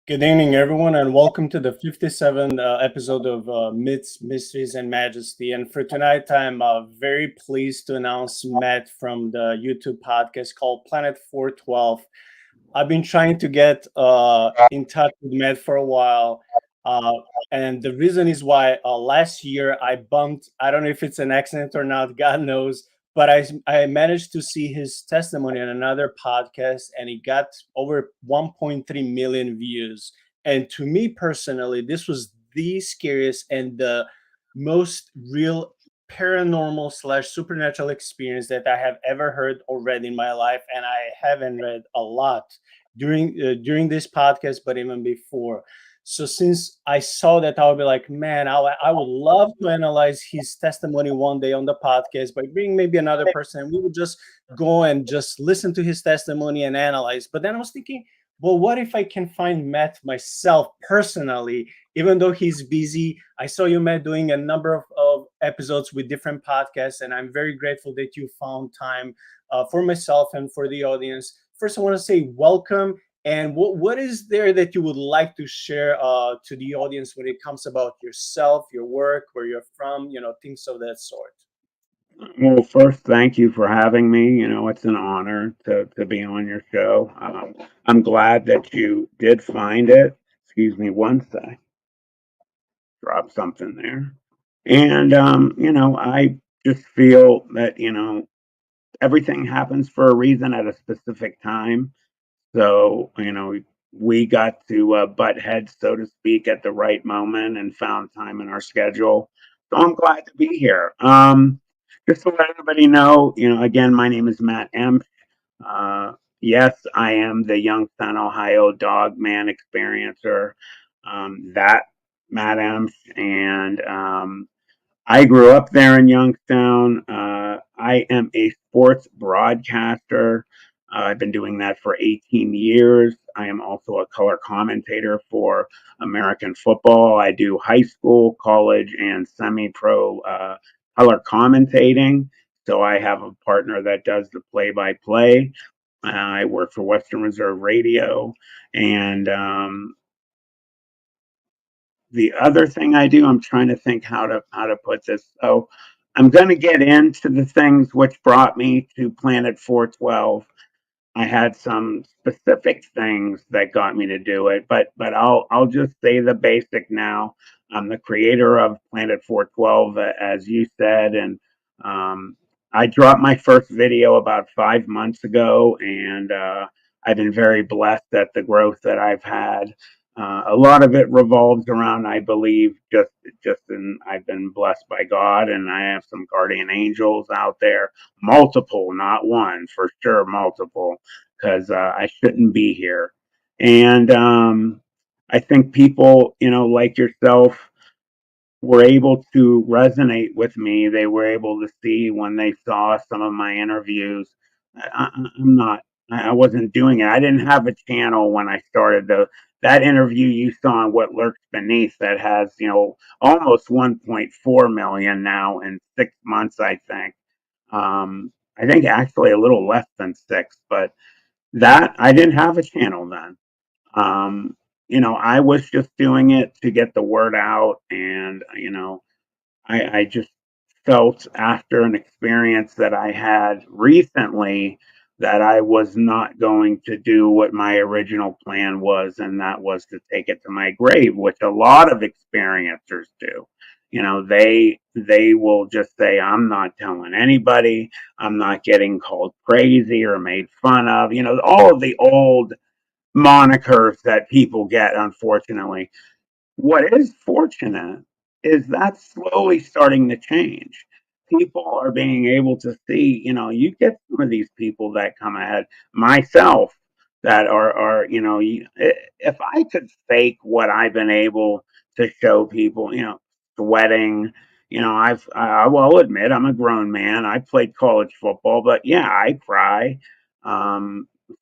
Good evening, everyone, and welcome to the 57th episode of Myths, Mysteries, and Majesty. And for tonight, I'm very pleased to announce Matt from the YouTube podcast called Planet 412. I've been trying to get in touch with Matt for a while. Uh, and the reason is why last year I bumped, I don't know if it's an accident or not, God knows, but I managed to see his testimony on another podcast and he got over 1.3 million views. And to me personally, this was the scariest and the most real paranormal slash supernatural experience that I have ever heard or read in my life. And I haven't read a lot during this podcast, but even before. So since I saw that, I would be like, man, I would love to analyze his testimony one day on the podcast by bringing maybe another person. And we would just go and just listen to his testimony and analyze. But then I was thinking, well, what if I can find Matt myself personally, even though he's busy? I saw you, Matt, doing a number of episodes with different podcasts, and I'm very grateful that you found time for myself and for the audience. First, I want to say welcome. And what is there that you would like to share to the audience when it comes about yourself, your work, where you're from, things of that sort? Well, first, thank you for having me. It's an honor to be on your show. I'm glad that you did find it. Excuse me one sec. Drop something there. And, I just feel that, everything happens for a reason at a specific time. So, we got to butt heads, so to speak, at the right moment and found time in our schedule. So I'm glad to be here. Just to let everybody know, again, my name is Matt Emch. Yes, I am the Youngstown, Ohio dogman experiencer. That Matt Emch, and I grew up there in Youngstown. I am a sports broadcaster. I've been doing that for 18 years. I am also a color commentator for American football. I do high school, college, and semi pro color commentating. So I have a partner that does the play by play. I work for Western Reserve Radio. And the other thing I do, I'm trying to think how to put this. So I'm going to get into the things which brought me to Planet 412. I had some specific things that got me to do it, but I'll just say the basic now. I'm the creator of Planet 412, as you said, and um, I dropped my first video about 5 months ago, and I've been very blessed at the growth that I've had. A lot of it revolves around, I believe, I've been blessed by God, and I have some guardian angels out there, multiple, not one, for sure, multiple, because I shouldn't be here. And I think people, like yourself, were able to resonate with me. They were able to see when they saw some of my interviews. I'm not. I wasn't doing it. I didn't have a channel when I started. That interview you saw on What Lurks Beneath that has almost 1.4 million now in 6 months. I think actually a little less than six, but that I didn't have a channel then. Um, I was just doing it to get the word out, and I just felt after an experience that I had recently that I was not going to do what my original plan was, and that was to take it to my grave, which a lot of experiencers do. They will just say, I'm not telling anybody, I'm not getting called crazy or made fun of, all of the old monikers that people get, unfortunately. What is fortunate is that's slowly starting to change. People are being able to see, you get some of these people that come ahead, myself, that are if I could fake what I've been able to show people, sweating, I will admit I'm a grown man. I played college football, but yeah, I cry.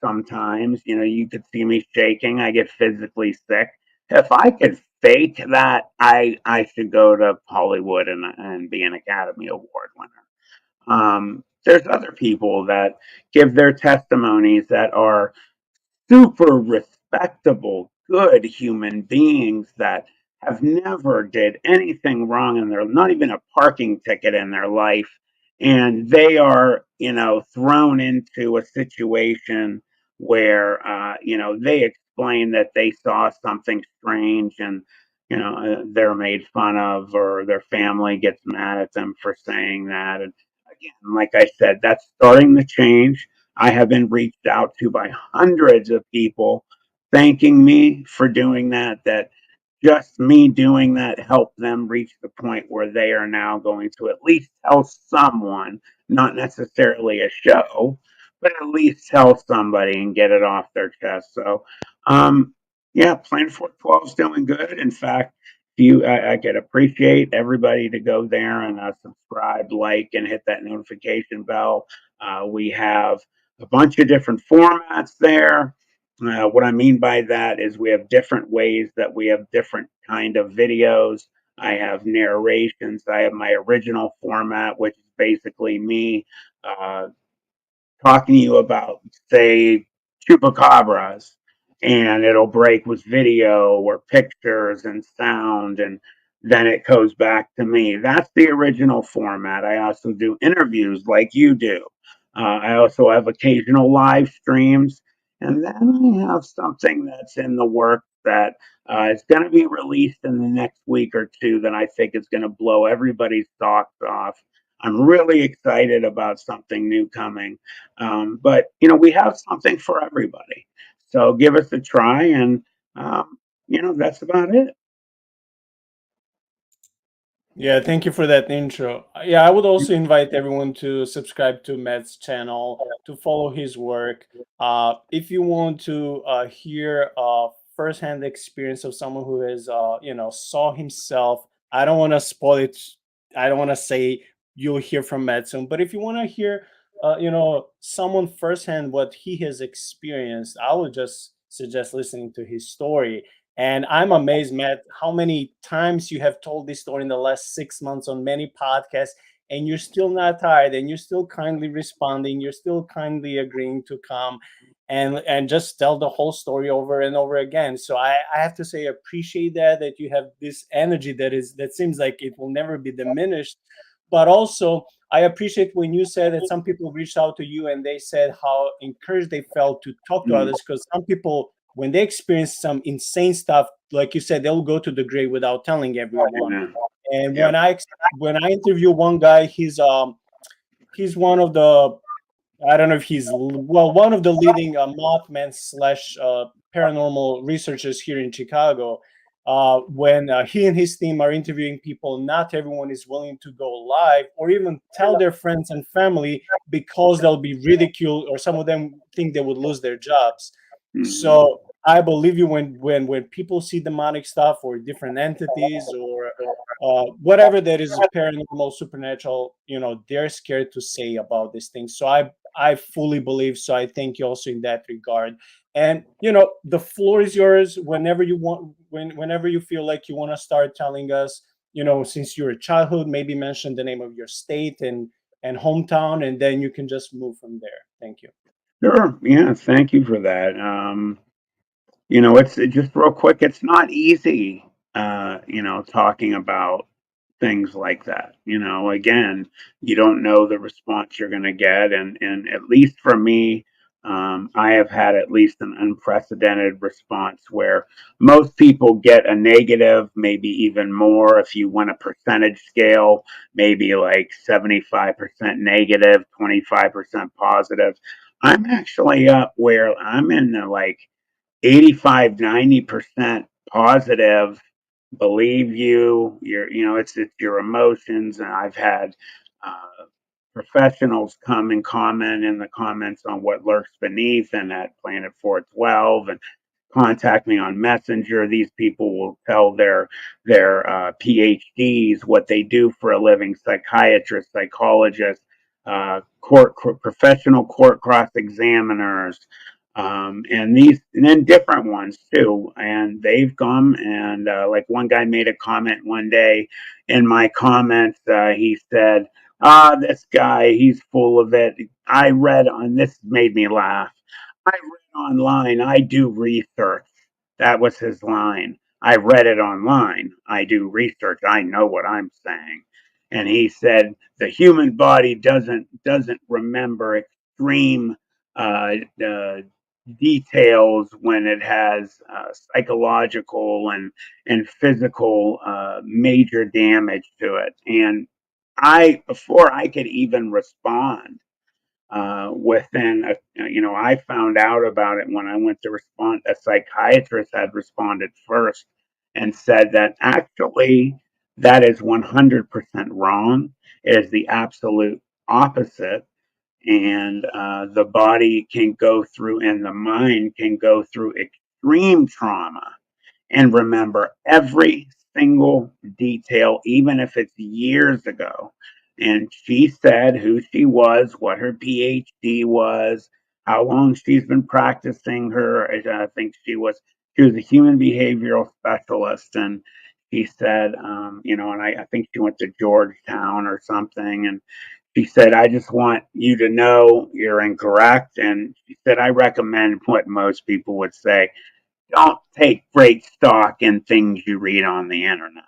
Sometimes, you could see me shaking. I get physically sick. If I could fake that, I should go to Hollywood and be an Academy Award winner. There's other people that give their testimonies that are super respectable, good human beings that have never did anything wrong in their, not even a parking ticket in their life, and they are, thrown into a situation where, they explain that they saw something strange, and they're made fun of, or their family gets mad at them for saying that. And again, like I said, that's starting to change. I have been reached out to by hundreds of people thanking me for doing that, that just me doing that helped them reach the point where they are now going to at least tell someone, not necessarily a show, but at least tell somebody and get it off their chest. So, yeah, Plan 412 is doing good. In fact, I could appreciate everybody to go there and subscribe, like, and hit that notification bell. We have a bunch of different formats there. What I mean by that is we have different ways that we have different kind of videos. I have narrations. I have my original format, which is basically me uh, talking to you about, say, chupacabras, and it'll break with video or pictures and sound, and then it goes back to me. That's the original format. I also do interviews like you do. I also have occasional live streams, and then I have something that's in the works that is going to be released in the next week or two that I think is going to blow everybody's socks off. I'm really excited about something new coming. But we have something for everybody. So give us a try, and that's about it. Yeah, thank you for that intro. Yeah, I would also invite everyone to subscribe to Matt's channel, to follow his work. If you want to hear firsthand experience of someone who has, saw himself, I don't want to spoil it. I don't want to say you'll hear from Matt soon, but if you want to hear, someone firsthand what he has experienced, I would just suggest listening to his story. And I'm amazed, Matt, how many times you have told this story in the last 6 months on many podcasts, and you're still not tired, and you're still kindly responding, you're still kindly agreeing to come and just tell the whole story over and over again. So I have to say, appreciate that you have this energy that seems like it will never be diminished. But also, I appreciate when you said that some people reached out to you and they said how encouraged they felt to talk to Mm, others, because some people, when they experience some insane stuff, like you said, they'll go to the grave without telling everyone. amen. And Yep. when I interview one guy, he's one of the, I don't know if one of the leading Mothman slash paranormal researchers here in Chicago. When he and his team are interviewing people, not everyone is willing to go live or even tell their friends and family, because they'll be ridiculed, or some of them think they would lose their jobs. Hmm. So I believe you when people see demonic stuff or different entities or whatever that is paranormal, supernatural, they're scared to say about these things. So I fully believe. So I thank you also in that regard. And the floor is yours whenever you want, whenever you feel like you want to start telling us, since you're a childhood, maybe mention the name of your state and hometown, and then you can just move from there. Thank you. Sure. Yeah. Thank you for that. It's just real quick. It's not easy, talking about things like that. Again, you don't know the response you're going to get, and at least for me, I have had at least an unprecedented response where most people get a negative, maybe even more. If you want a percentage scale, maybe like 75% negative, 25% positive. I'm actually up where I'm in the like 85, 90% positive, believe you, it's your emotions. And I've had professionals come and comment in the comments on what lurks beneath and at Planet 412, and contact me on Messenger. These people will tell their PhDs what they do for a living: psychiatrists, psychologists, professional court cross examiners, and then different ones too. And they've come and like one guy made a comment one day in my comments. He said, this guy, he's full of it. I read on this, made me laugh. I read online, I do research. That was his line. I read it online. I do research. I know what I'm saying. And he said the human body doesn't remember extreme uh, uh, details when it has psychological and physical major damage to it. And before I could even respond, I found out about it when I went to respond. A psychiatrist had responded first and said that actually that is 100% wrong. It is the absolute opposite. And the body can go through, and the mind can go through extreme trauma and remember every single detail, even if it's years ago. And she said who she was, what her PhD was, how long she's been practicing her. I think she was a human behavioral specialist, and she said, and I think she went to Georgetown or something, and she said, I just want you to know you're incorrect. And she said, I recommend what most people would say, don't take great stock in things you read on the internet.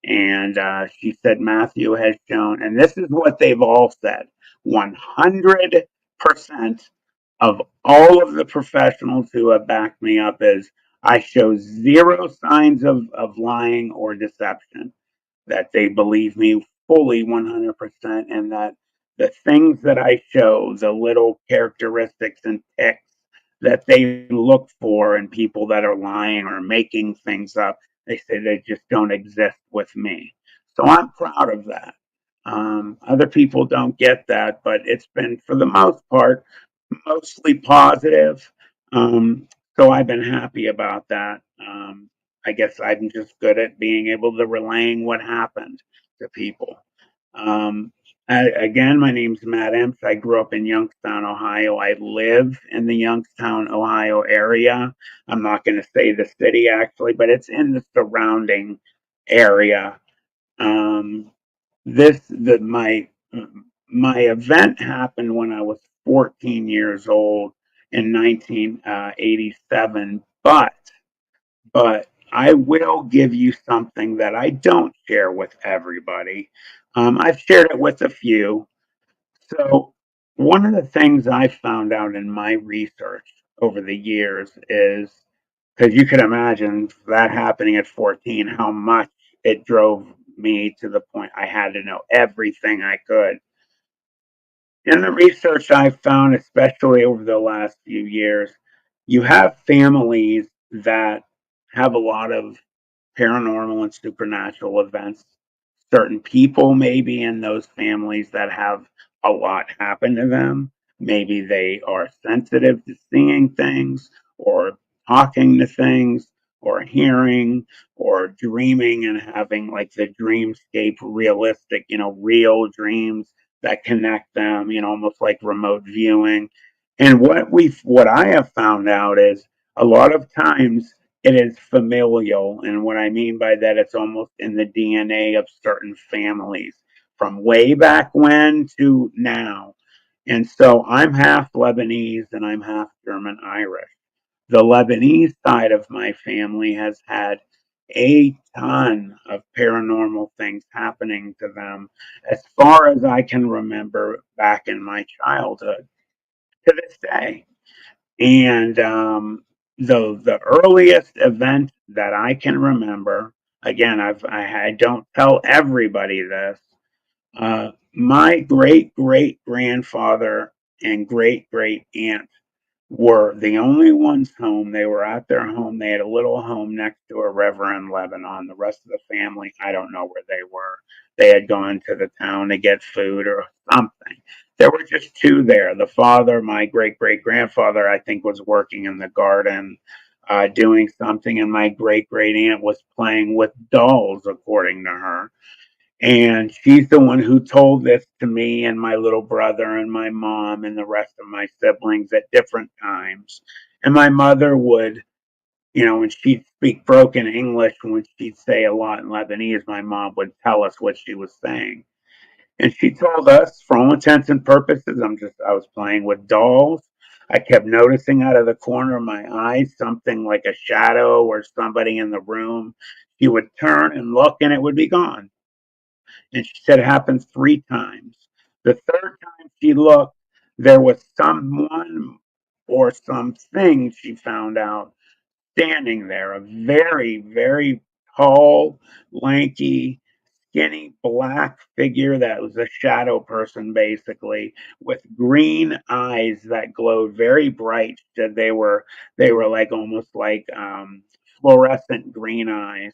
And she said, Matthew has shown, and this is what they've all said, 100% of all of the professionals who have backed me up is I show zero signs of lying or deception, that they believe me fully 100%, and that the things that I show, the little characteristics and ticks that they look for in people that are lying or making things up, they say they just don't exist with me. So I'm proud of that. Other people don't get that, but it's been, for the most part, mostly positive. Um, so I've been happy about that. I guess I'm just good at being able to relaying what happened to people. Um, Again, my name's Matt Emch. I grew up in Youngstown, Ohio. I live in the Youngstown, Ohio area. I'm not going to say the city actually, but it's in the surrounding area. Um, this the my event happened when I was 14 years old in 1987, but I will give you something that I don't share with everybody. I've shared it with a few. So one of the things I found out in my research over the years is, because you can imagine that happening at 14, how much it drove me to the point I had to know everything I could. In the research I've found, especially over the last few years, you have families that have a lot of paranormal and supernatural events. Certain people maybe in those families that have a lot happen to them. Maybe they are sensitive to seeing things or talking to things or hearing or dreaming and having like the dreamscape realistic, real dreams that connect them, almost like remote viewing. And what I have found out is a lot of times it is familial. And what I mean by that, it's almost in the DNA of certain families from way back when to now. And so I'm half Lebanese and I'm half German Irish. The Lebanese side of my family has had a ton of paranormal things happening to them as far as I can remember back in my childhood to this day. And the earliest event that I can remember, again, I don't tell everybody this. My great great grandfather and great great aunt were the only ones home. They were at their home. They had a little home next to a river in Lebanon. The rest of the family, I don't know where they were. They had gone to the town to get food or something. There were just two there. The father, my great great grandfather, I think, was working in the garden, doing something, and my great great aunt was playing with dolls, according to her. And she's the one who told this to me and my little brother and my mom and the rest of my siblings at different times. And my mother would, when she'd speak broken English, when she'd say a lot in Lebanese, my mom would tell us what she was saying. And she told us, for all intents and purposes, I was playing with dolls. I kept noticing out of the corner of my eye something like a shadow or somebody in the room. She would turn and look and it would be gone. And she said it happened 3 times. The third time she looked, there was someone or something she found out standing there, a very, very tall, lanky, skinny black figure that was a shadow person, basically, with green eyes that glowed very bright. That they were like almost like fluorescent green eyes.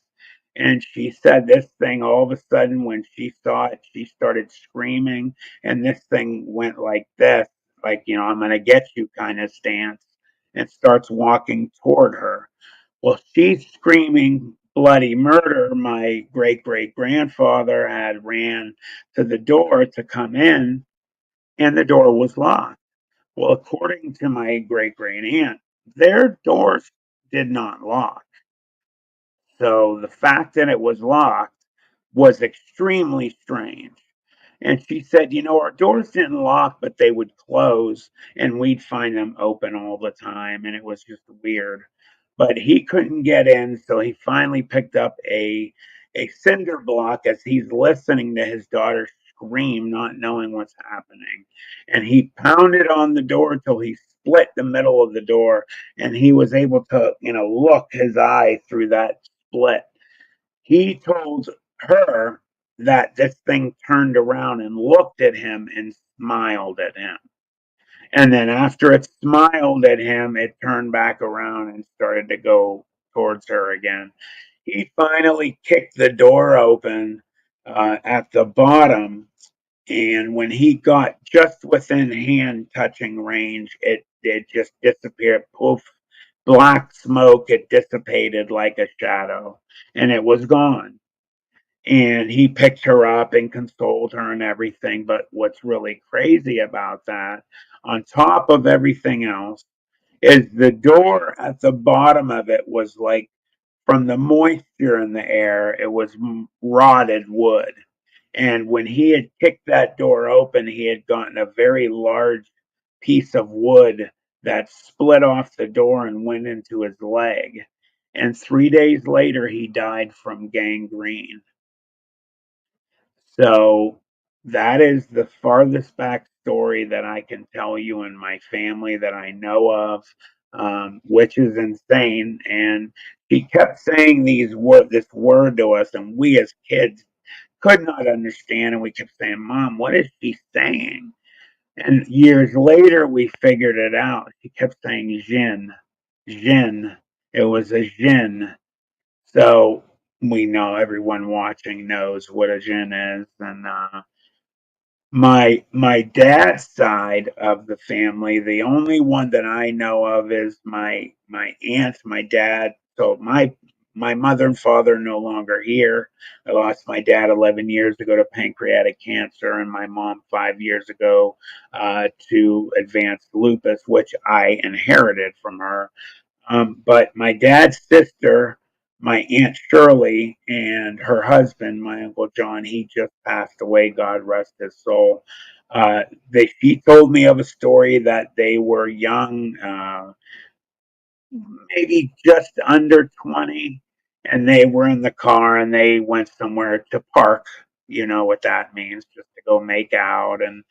And she said this thing all of a sudden, when she saw it, she started screaming, and this thing went like this, like, I'm going to get you kind of stance, and starts walking toward her. Well, she's screaming bloody murder. My great great grandfather had ran to the door to come in, and the door was locked. Well, according to my great great aunt, their doors did not lock. So the fact that it was locked was extremely strange. And she said, our doors didn't lock, but they would close and we'd find them open all the time. And it was just weird. But he couldn't get in. So he finally picked up a cinder block as he's listening to his daughter scream, not knowing what's happening. And he pounded on the door till he split the middle of the door. And he was able to, look his eye through that split. He told her that this thing turned around and looked at him and smiled at him. And then after it smiled at him, it turned back around and started to go towards her again. He finally kicked the door open at the bottom. And when he got just within hand touching range, it just disappeared. Poof, black smoke. It dissipated like a shadow and it was gone. And he picked her up and consoled her and everything. But what's really crazy about that, on top of everything else, is the door at the bottom of it was like, from the moisture in the air, it was rotted wood. And when he had kicked that door open, he had gotten a very large piece of wood that split off the door and went into his leg. And 3 days later, he died from gangrene. So that is the farthest back story that I can tell you in my family that I know of, which is insane. And he kept saying this word to us, and we as kids could not understand. And we kept saying, "Mom, what is she saying?" And years later, we figured it out. She kept saying "Jin, Jin." It was a Jin. So we know, everyone watching knows what a Jin is, and my dad's side of the family, the only one that I know of is my aunt, my dad. So my mother and father are no longer here. I lost my dad 11 years ago to pancreatic cancer, and my mom 5 years ago to advanced lupus, which I inherited from her. But my dad's sister, my Aunt Shirley, and her husband, my Uncle John, he just passed away. God rest his soul. She told me of a story that they were young, maybe just under 20, and they were in the car and they went somewhere to park. You know what that means, just to go make out. And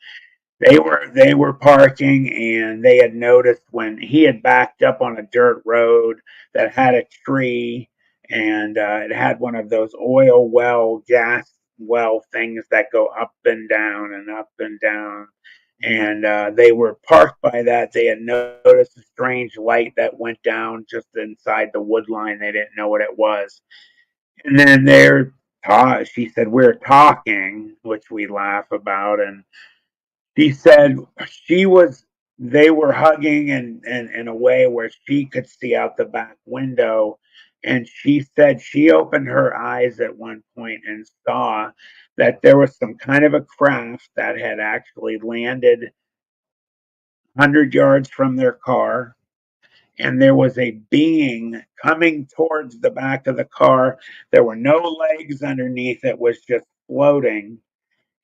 they were parking, and they had noticed when he had backed up on a dirt road that had a tree, and it had one of those oil well, gas well things that go up and down and up and down. And they were parked by that. They had noticed a strange light that went down just inside the wood line. They didn't know what it was. And then she said, "We're talking," which we laugh about. And she said she was they were hugging and in a way where she could see out the back window. And she said she opened her eyes at one point and saw that there was some kind of a craft that had actually landed 100 yards from their car, and there was a being coming towards the back of the car. There were no legs underneath, it was just floating.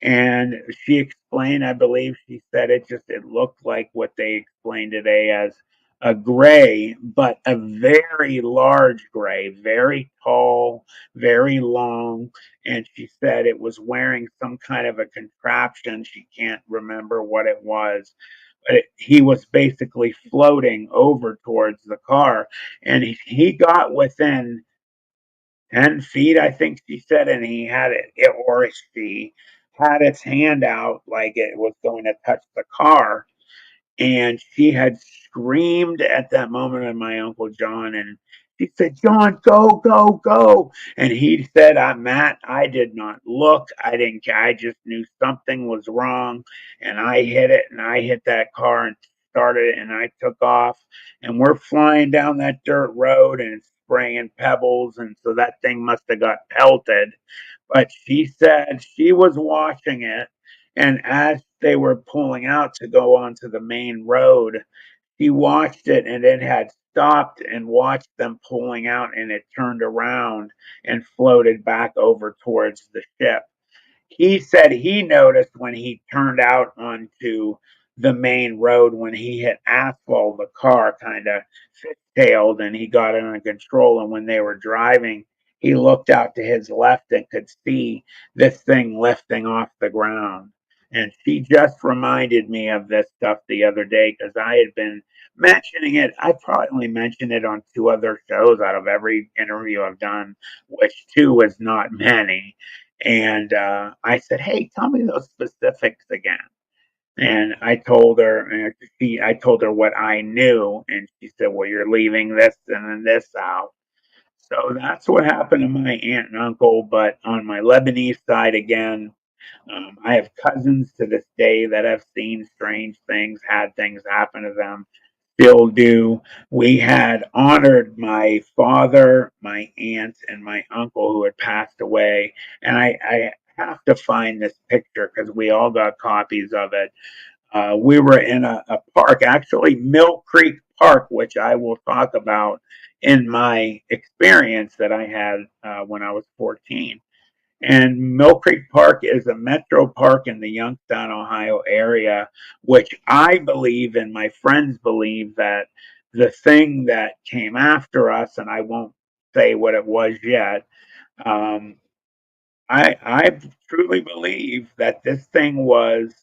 And she explained, I believe she said it looked like what they explained today as a gray, but a very large gray, very tall, very long. And she said it was wearing some kind of a contraption. She can't remember what it was, but he was basically floating over towards the car. And he got within 10 feet, I think she said, and he had or she had its hand out like it was going to touch the car, and she had screamed at that moment at my Uncle John, and she said, "John, go, go, go." And he said, Matt, I did not look. I didn't care. I just knew something was wrong. And I hit it, and I hit that car and started it, and I took off. And we're flying down that dirt road, and it's spraying pebbles. And so that thing must have got pelted. But she said she was watching it, and as they were pulling out to go onto the main road, she watched it, and it had stopped and watched them pulling out, and it turned around and floated back over towards the ship. He said he noticed when he turned out onto the main road, when he hit asphalt, the car kind of tailed, and he got it under control. And when they were driving, he looked out to his left and could see this thing lifting off the ground. And she just reminded me of this stuff the other day because I had been mentioning it. I probably mentioned it on two other shows out of every interview I've done, which two is not many. And I said, "Hey, tell me those specifics again." And I told her what I knew, and she said, "Well, you're leaving this and then this out." So that's what happened to my aunt and uncle. But on my Lebanese side, again, I have cousins to this day that have seen strange things, had things happen to them, still do. We had honored my father, my aunt, and my uncle who had passed away. And I have to find this picture because we all got copies of it. We were in a park, actually, Mill Creek Park, which I will talk about in my experience that I had when I was 14. And Mill Creek Park is a metro park in the Youngstown, Ohio area, which I believe and my friends believe that the thing that came after us, and I won't say what it was yet, um, I truly believe that this thing was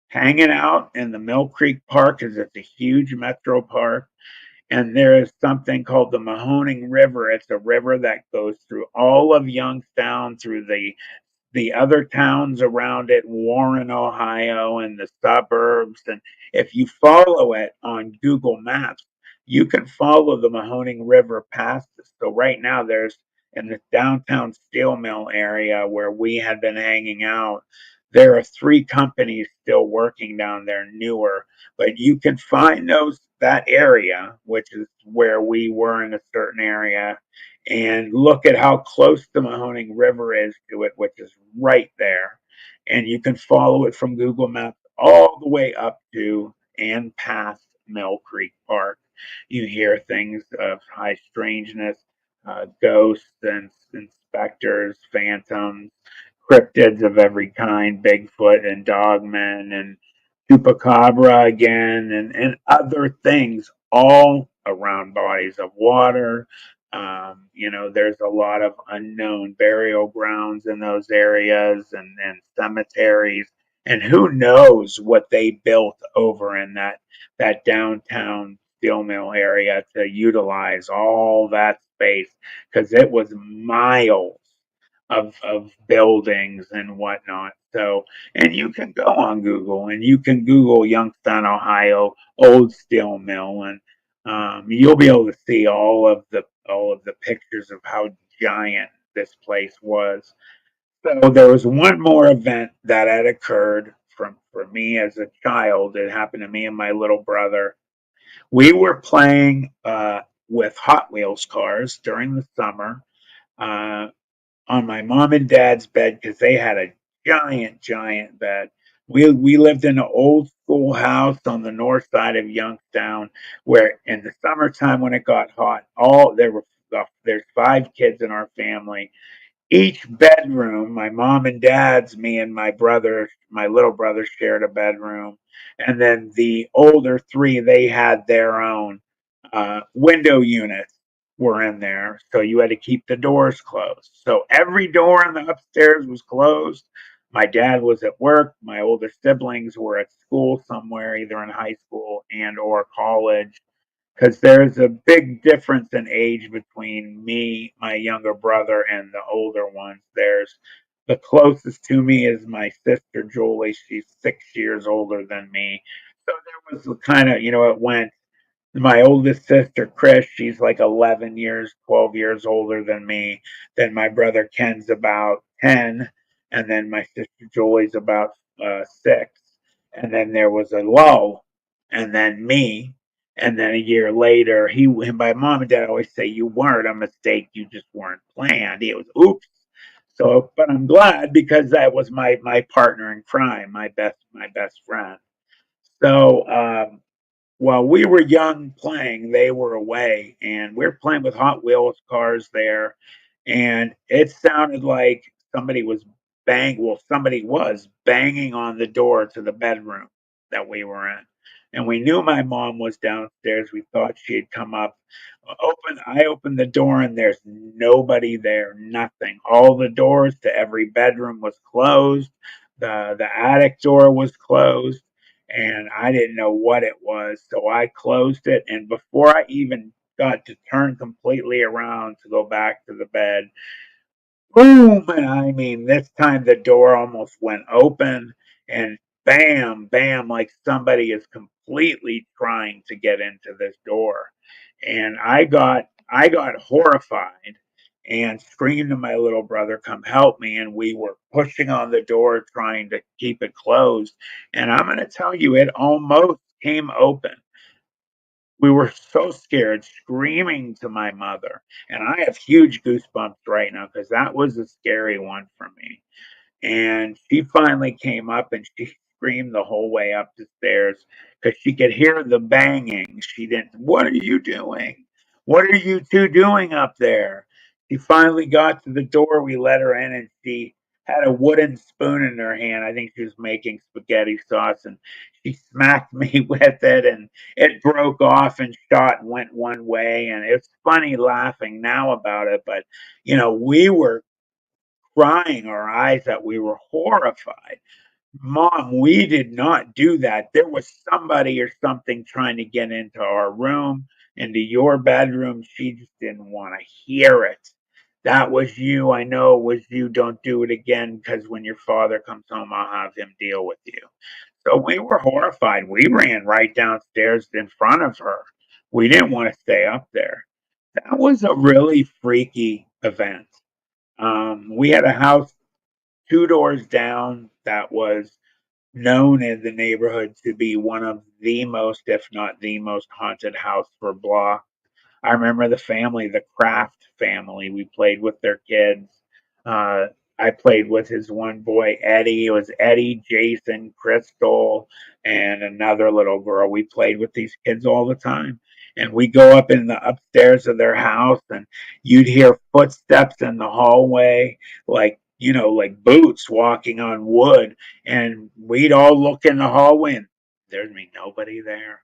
hanging out in the Mill Creek Park because it's a huge metro park. And there is something called the Mahoning River. It's a river that goes through all of Youngstown, through the other towns around it, Warren, Ohio, and the suburbs. And if you follow it on Google Maps, you can follow the Mahoning River past us. So right now, there's in the downtown steel mill area where we had been hanging out. There are three companies still working down there, newer, but you can find that area, which is where we were in a certain area, and look at how close the Mahoning River is to it, which is right there. And you can follow it from Google Maps all the way up to and past Mill Creek Park. You hear things of high strangeness, ghosts and specters, phantoms, cryptids of every kind, Bigfoot and dogman and chupacabra again, and other things all around bodies of water. There's a lot of unknown burial grounds in those areas and cemeteries. And who knows what they built over in that downtown steel mill area to utilize all that space because it was miles of buildings and whatnot. So, and you can go on Google and you can Google Youngstown, Ohio, old steel mill, and you'll be able to see all of the pictures of how giant this place was. So there was one more event that had occurred for me as a child. It happened to me and my little brother. We were playing with Hot Wheels cars during the summer. Uh, on my mom and dad's bed because they had a giant bed. We lived in an old school house on the north side of Youngstown, where in the summertime when it got hot, all there were there's five kids in our family. each bedroom, my mom and dad's, me and my brother, my little brother shared a bedroom. And then the older three, they had their own window units were in there. So you had to keep the doors closed. So every door in the upstairs was closed. My dad was at work. My older siblings were at school somewhere, either in high school and or college, because there's a big difference in age between me, my younger brother, and the older ones. There's the closest to me is my sister Julie. She's 6 years older than me. So there was kind of, it went. My oldest sister Chris, she's like 11 years, 12 years older than me. Then my brother Ken's about 10, and then my sister Julie's about 6. And then there was a lull, and then me, and then a year later, my mom and dad always say you weren't a mistake, you just weren't planned. It was oops. So, but I'm glad because that was my partner in crime, my best friend. So, while we were young playing, they were away, and we were playing with Hot Wheels cars there, and it sounded like somebody was banging on the door to the bedroom that we were in. And we knew my mom was downstairs. We thought she had come up. I opened the door and there's nobody there, nothing. All the doors to every bedroom was closed. The attic door was closed, and I didn't know what it was. So I closed it, and before I even got to turn completely around to go back to the bed, boom! And I mean, this time the door almost went open, and bam, bam, like somebody is completely trying to get into this door. And I got horrified and screamed to my little brother, "Come help me!" And we were pushing on the door, trying to keep it closed. And I'm going to tell you, it almost came open. We were so scared, screaming to my mother. And I have huge goosebumps right now because that was a scary one for me. And she finally came up and she screamed the whole way up the stairs because she could hear the banging. She didn't, "What are you doing? What are you two doing up there?" She finally got to the door. We let her in, and she had a wooden spoon in her hand. I think she was making spaghetti sauce, and she smacked me with it, and it broke off and shot and went one way. And it's funny laughing now about it, but we were crying our eyes out. We were horrified. "Mom, we did not do that. There was somebody or something trying to get into our room, into your bedroom. She just didn't want to hear it. That was you. I know it was you. Don't do it again because when your father comes home, I'll have him deal with you." So we were horrified. We ran right downstairs in front of her. We didn't want to stay up there. That was a really freaky event. We had a house 2 doors down that was known in the neighborhood to be one of the most, if not the most, haunted house for block. I remember the family, the Kraft family. We played with their kids. Uh, I played with his one boy, Eddie. It was Eddie, Jason, Crystal, and another little girl. We played with these kids all the time. And we go up in the upstairs of their house, and you'd hear footsteps in the hallway, like boots walking on wood. And we'd all look in the hallway, and there'd be nobody there.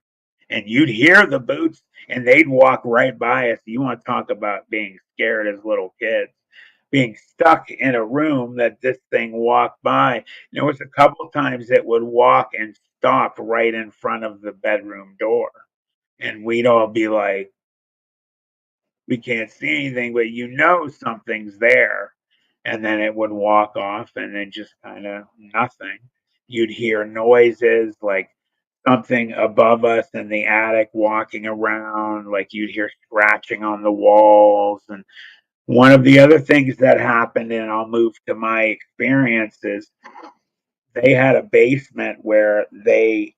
And you'd hear the boots and they'd walk right by us. You want to talk about being scared as little kids, being stuck in a room that this thing walked by. There was a couple times it would walk and stop right in front of the bedroom door. And we'd all be like, "We can't see anything, but something's there." And then it would walk off and then just kind of nothing. You'd hear noises like something above us in the attic walking around, like you'd hear scratching on the walls. And one of the other things that happened, and I'll move to my experiences, they had a basement where they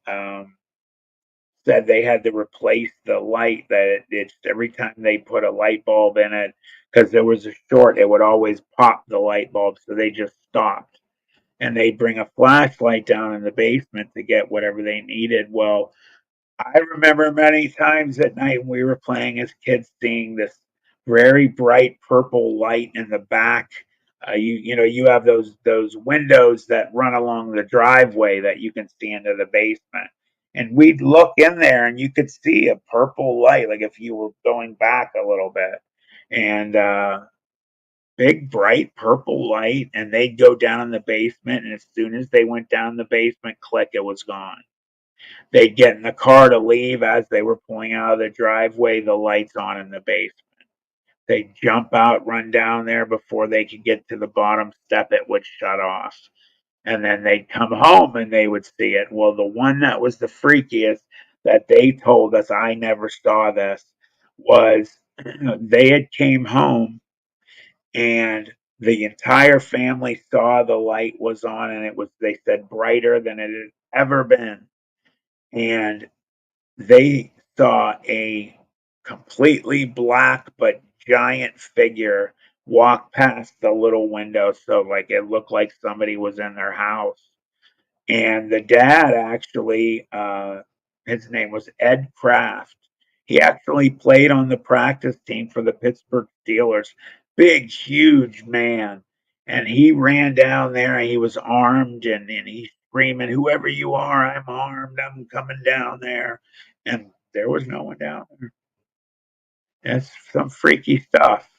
said they had to replace the light, that it's every time they put a light bulb in it, because there was a short, it would always pop the light bulb. So they just stopped. And they'd bring a flashlight down in the basement to get whatever they needed. Well, I remember many times at night when we were playing as kids seeing this very bright purple light in the back You have those windows that run along the driveway that you can see into the basement. And we'd look in there and you could see a purple light, like if you were going back a little bit. And big bright purple light, and they'd go down in the basement, and as soon as they went down the basement, click, it was gone. They'd get in the car to leave. As they were pulling out of the driveway, the lights on in the basement. They'd jump out, run down there before they could get to the bottom step, it would shut off. And then they'd come home and they would see it. Well, the one that was the freakiest that they told us, I never saw this, was they had came home and the entire family saw the light was on, and it was, they said, brighter than it had ever been. And they saw a completely black but giant figure walk past the little window, so like it looked like somebody was in their house. And the dad actually, his name was Ed Kraft. He actually played on the practice team for the Pittsburgh Steelers. Big, huge man. And he ran down there and he was armed, and he's screaming, "Whoever you are, I'm armed. I'm coming down there." And there was no one down there. That's some freaky stuff.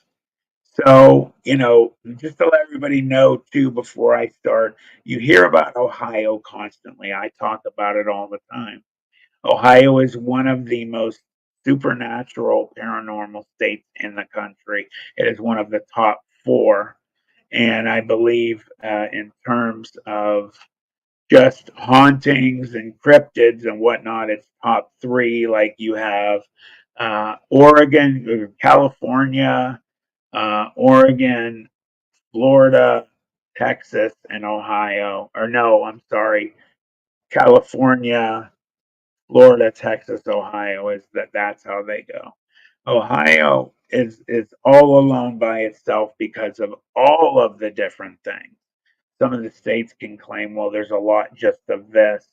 So, just to let everybody know too, before I start, you hear about Ohio constantly. I talk about it all the time. Ohio is one of the most supernatural paranormal states in the country. It is one of the top four. And I believe, in terms of just hauntings and cryptids and whatnot, it's top three. Like you have Oregon, California, Oregon, Florida, Texas, and Ohio. Or no, I'm sorry, California, Florida, Texas, Ohio. Is that's how they go. Ohio is all alone by itself because of all of the different things. Some of the states can claim, well, there's a lot just of this.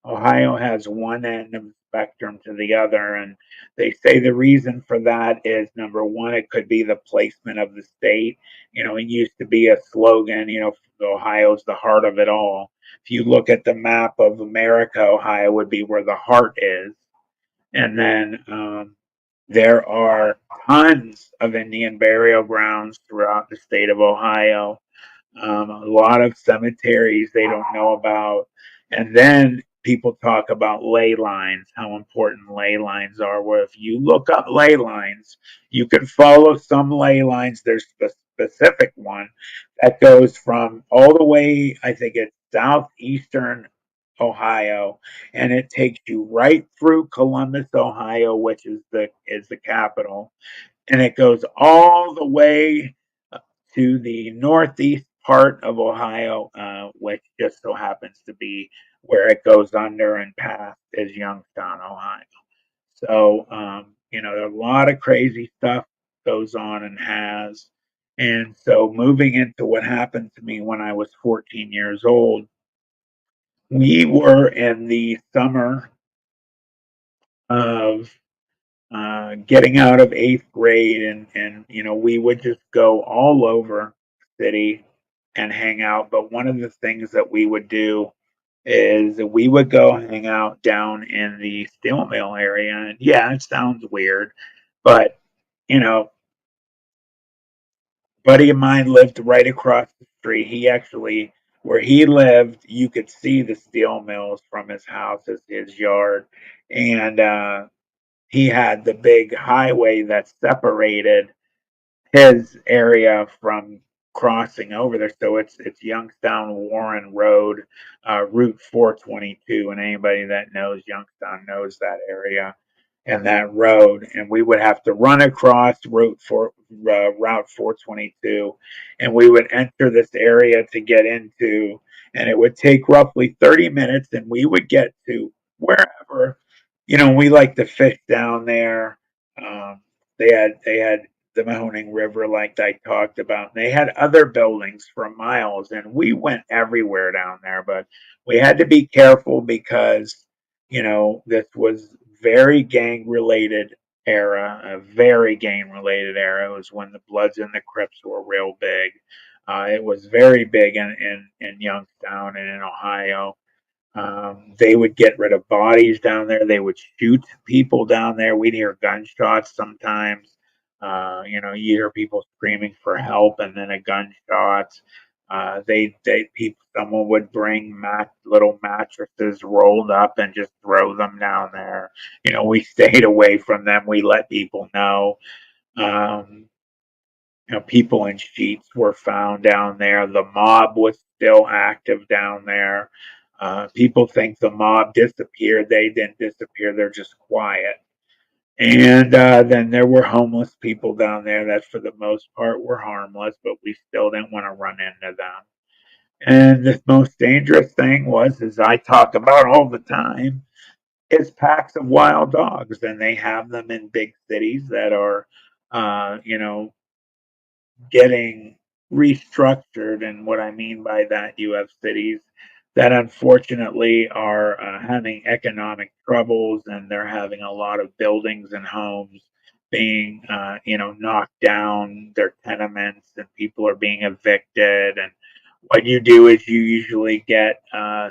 Ohio has one end of the spectrum to the other, and they say the reason for that is, number one, it could be the placement of the state. It used to be a slogan, Ohio's the heart of it all. If you look at the map of America, Ohio would be where the heart is. And then there are tons of Indian burial grounds throughout the state of Ohio. A lot of cemeteries they don't know about. And then people talk about ley lines, how important ley lines are. Where if you look up ley lines, you can follow some ley lines. There's a specific one that goes from all the way, I think it's southeastern Ohio, and it takes you right through Columbus, Ohio, which is the capital, and it goes all the way to the northeast part of Ohio, which just so happens to be where it goes under and past is Youngstown, Ohio. So, a lot of crazy stuff goes on and has. And so, moving into what happened to me when I was 14 years old, we were in the summer of getting out of eighth grade, and we would just go all over the city and hang out. But one of the things that we would do is we would go hang out down in the steel mill area. And yeah, it sounds weird, but you know, buddy of mine lived right across the street. He actually, where he lived, you could see the steel mills from his house, as his yard, and he had the big highway that separated his area from crossing over there. So it's Youngstown Warren Road, Route 422, and anybody that knows Youngstown knows that area and that road. And we would have to run across Route 422, and we would enter this area to get into, and it would take roughly 30 minutes, and we would get to wherever. We like to fish down there. Um, they had the Mahoning River, like I talked about. And they had other buildings for miles, and we went everywhere down there. But we had to be careful because this was very gang related era, a very gang related era. It was when the Bloods and the Crips were real big. It was very big in Youngstown and in Ohio. They would get rid of bodies down there. They would shoot people down there. We'd hear gunshots sometimes. You hear people screaming for help, and then a gunshot. Someone would bring little mattresses rolled up and just throw them down there. We stayed away from them. We let people know. Um, People in sheets were found down there. The mob was still active down there. People think the mob disappeared. They didn't disappear. They're just quiet. And then there were homeless people down there that, for the most part, were harmless, but we still didn't want to run into them. And the most dangerous thing was, as I talk about all the time, is packs of wild dogs, and they have them in big cities that are, uh, you know, getting restructured. And what I mean by that, you have cities that unfortunately are having economic troubles, and they're having a lot of buildings and homes being, knocked down, their tenements, and people are being evicted. And what you do is you usually get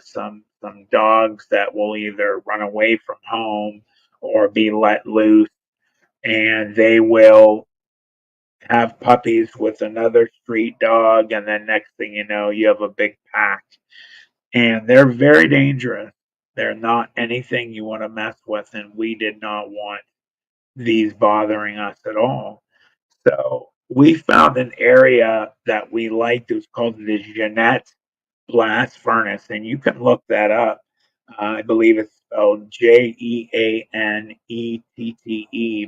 some dogs that will either run away from home or be let loose, and they will have puppies with another street dog, and then next thing you know, you have a big pack. And they're very dangerous. They're not anything you want to mess with, and we did not want these bothering us at all. So we found an area that we liked. It was called the Jeanette blast furnace, and you can look that up. I believe it's spelled Jeanette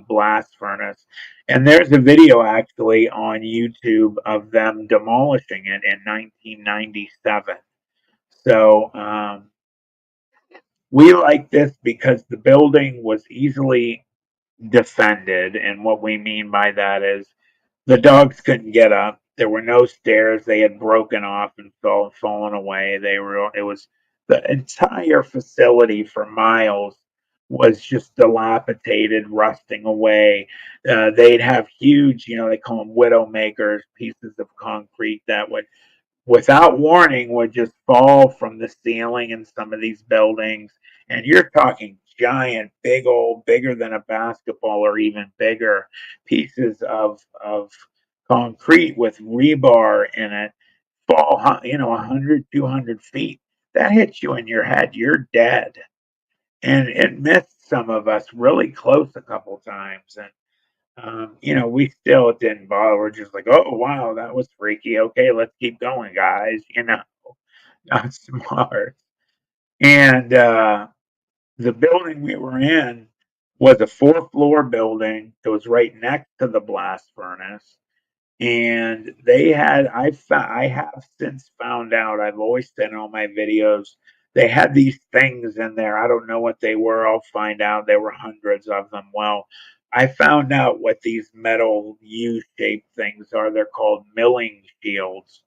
blast furnace. And there's a video actually on YouTube of them demolishing it in 1997. So we like this because the building was easily defended. And what we mean by that is the dogs couldn't get up. There were no stairs. They had broken off and fallen away. It was the entire facility for miles was just dilapidated, rusting away. They'd have huge, they call them widow makers, pieces of concrete that would, without warning, would just fall from the ceiling in some of these buildings. And you're talking giant, big old, bigger than a basketball or even bigger pieces of concrete with rebar in it fall, 100, 200 feet. That hits you in your head. You're dead. And it missed some of us really close a couple times. And we still didn't bother. We're just like, oh wow, that was freaky. Okay, let's keep going, guys. Not smart. And the building we were in was a four-floor building. It was right next to the blast furnace, and I have since found out. I've always said in all my videos they had these things in there. I don't know what they were. I'll find out. There were hundreds of them. Well, I found out what these metal U-shaped things are. They're called milling shields.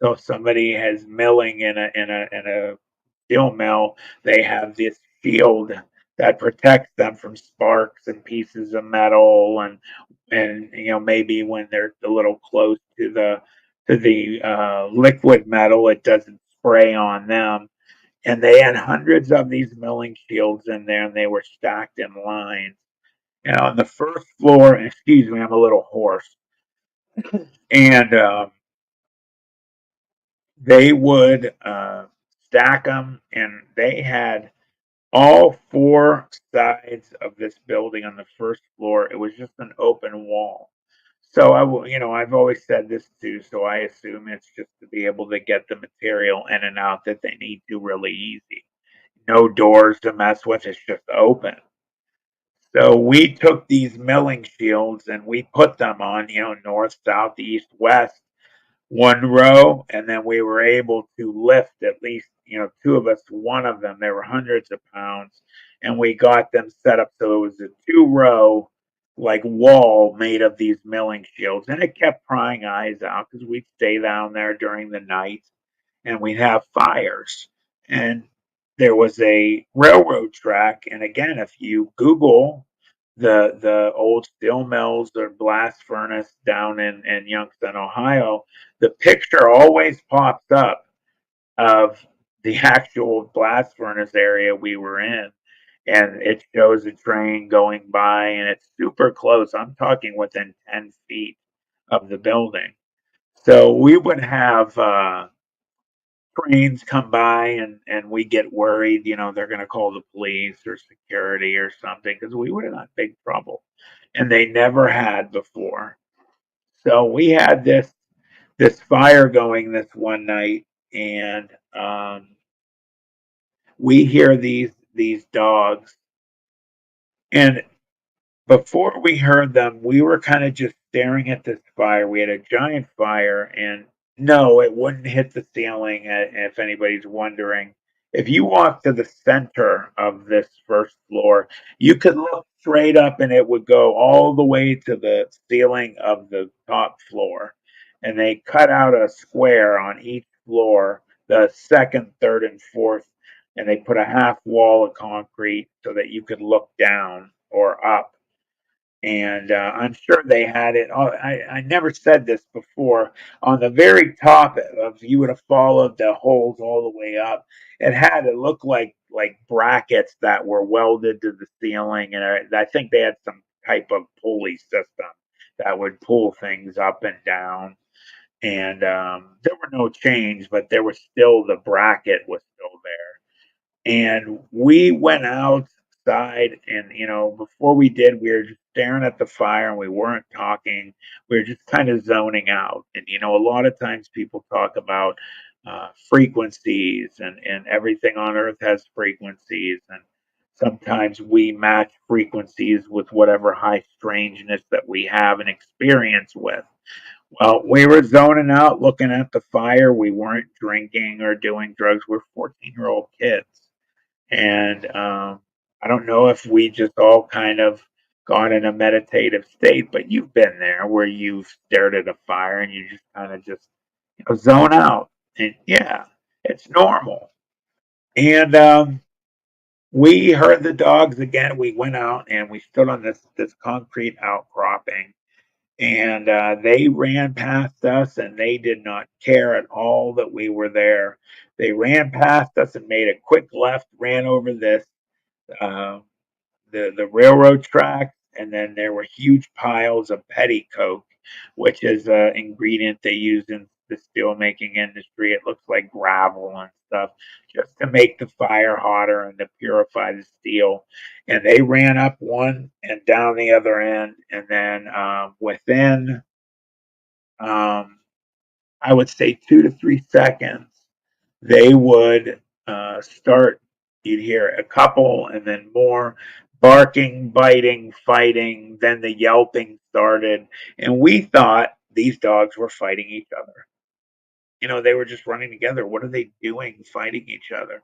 So if somebody has milling in a steel mill, they have this shield that protects them from sparks and pieces of metal, and maybe when they're a little close to the liquid metal, it doesn't spray on them. And they had hundreds of these milling shields in there, and they were stacked in lines. On the first floor, excuse me, I'm a little hoarse, and they would stack them, and they had all four sides of this building on the first floor. It was just an open wall. So I've always said this too. So I assume it's just to be able to get the material in and out that they need to really easy. No doors to mess with. It's just open. So we took these milling shields and we put them on, north, south, east, west, one row, and then we were able to lift at least, two of us, one of them. They were hundreds of pounds, and we got them set up so it was a two-row like wall made of these milling shields, and it kept prying eyes out because we'd stay down there during the night and we'd have fires. And there was a railroad track, and again, if you Google the old steel mills or blast furnace down in Youngstown, Ohio, the picture always pops up of the actual blast furnace area we were in. And it shows a train going by, and it's super close. I'm talking within 10 feet of the building. So we would have trains come by, and we get worried, they're going to call the police or security or something because we would have got big trouble. And they never had before. So we had this fire going this one night, and we hear these dogs, and before we heard them, we were kind of just staring at this fire. We had a giant fire, and no, it wouldn't hit the ceiling, if anybody's wondering. If you walk to the center of this first floor, you could look straight up and it would go all the way to the ceiling of the top floor. And they cut out a square on each floor, the second, third, and fourth, and they put a half wall of concrete so that you could look down or up, and I'm sure they had it. I never said this before. On the very top of, you would have followed the holes all the way up. It looked like brackets that were welded to the ceiling, and I think they had some type of pulley system that would pull things up and down. And there were no chains, but there was still, the bracket was still there. And we went outside, and before we did, we were just staring at the fire and we weren't talking. We were just kind of zoning out. And a lot of times people talk about frequencies, and everything on earth has frequencies, and sometimes we match frequencies with whatever high strangeness that we have an experience with. Well, we were zoning out looking at the fire. We weren't drinking or doing drugs. We're 14-year-old kids. And I don't know if we just all kind of got in a meditative state, but you've been there where you've stared at a fire and you just kind of just zone out. And yeah, it's normal. And we heard the dogs again. We went out and we stood on this concrete outcropping, and they ran past us, and they did not care at all that we were there. They ran past us and made a quick left, ran over uh, the railroad tracks, and then there were huge piles of petty coke, which is an ingredient they use in the steel making industry. It looks like gravel and stuff, just to make the fire hotter and to purify the steel. And they ran up one and down the other end, and then within, um, I would say, 2 to 3 seconds, they would start. You'd hear a couple and then more barking, biting, fighting. Then the yelping started. And we thought these dogs were fighting each other. They were just running together. What are they doing fighting each other?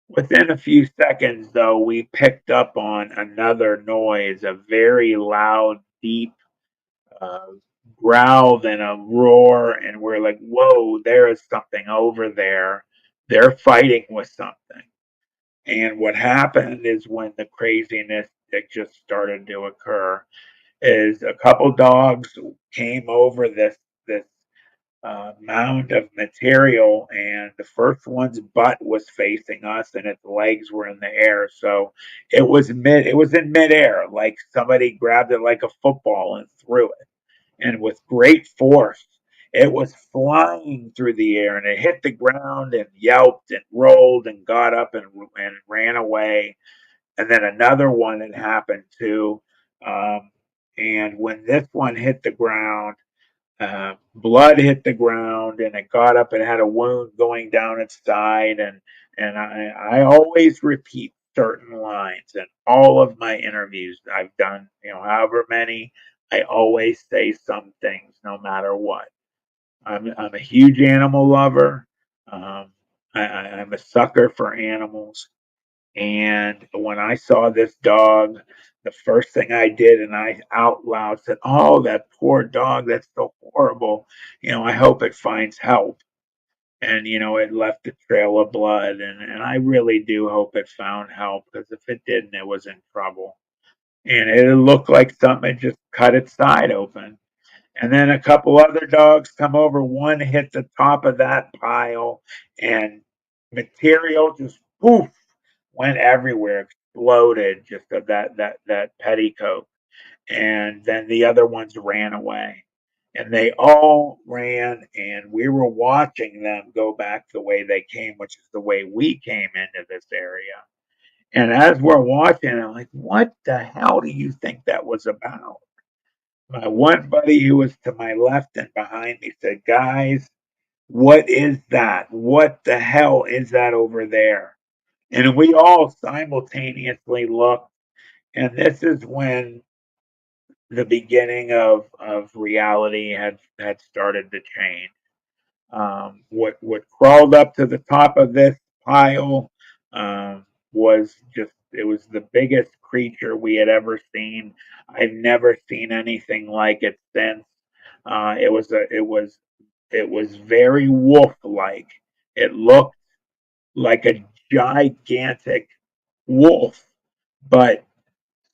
Within a few seconds, though, we picked up on another noise, a very loud, deep uh, growl, then a roar, and we're like, whoa, there is something over there. They're fighting with something. And what happened is, when the craziness that just started to occur, is a couple dogs came over this mound of material, and the first one's butt was facing us, and its legs were in the air. So it was in midair, like somebody grabbed it like a football and threw it, and with great force, it was flying through the air, and it hit the ground and yelped and rolled and got up and ran away. And then another one had happened too. Um, and when this one hit the ground, blood hit the ground, and it got up and had a wound going down its side. And I always repeat certain lines in all of my interviews I've done, however many. I always say some things no matter what. I'm a huge animal lover. Um, I'm a sucker for animals. And when I saw this dog, the first thing I did, and I out loud said, "Oh, that poor dog, that's so horrible. I hope it finds help." And, it left a trail of blood. And I really do hope it found help, because if it didn't, it was in trouble. and it looked like something had just cut its side open. And then a couple other dogs come over. One hit the top of that pile, and material just poof went everywhere, exploded just of that petticoat. And then the other ones ran away. And they all ran, and we were watching them go back the way they came, which is the way we came into this area. And as we're watching, I'm like, what the hell do you think that was about? My one buddy who was to my left and behind me said, guys, what is that? What the hell is that over there? And we all simultaneously looked, and this is when the beginning of reality had started to change. What crawled up to the top of this pile was just, it was the biggest creature we had ever seen. I've never seen anything like it since. It was very wolf like. It looked like a gigantic wolf, but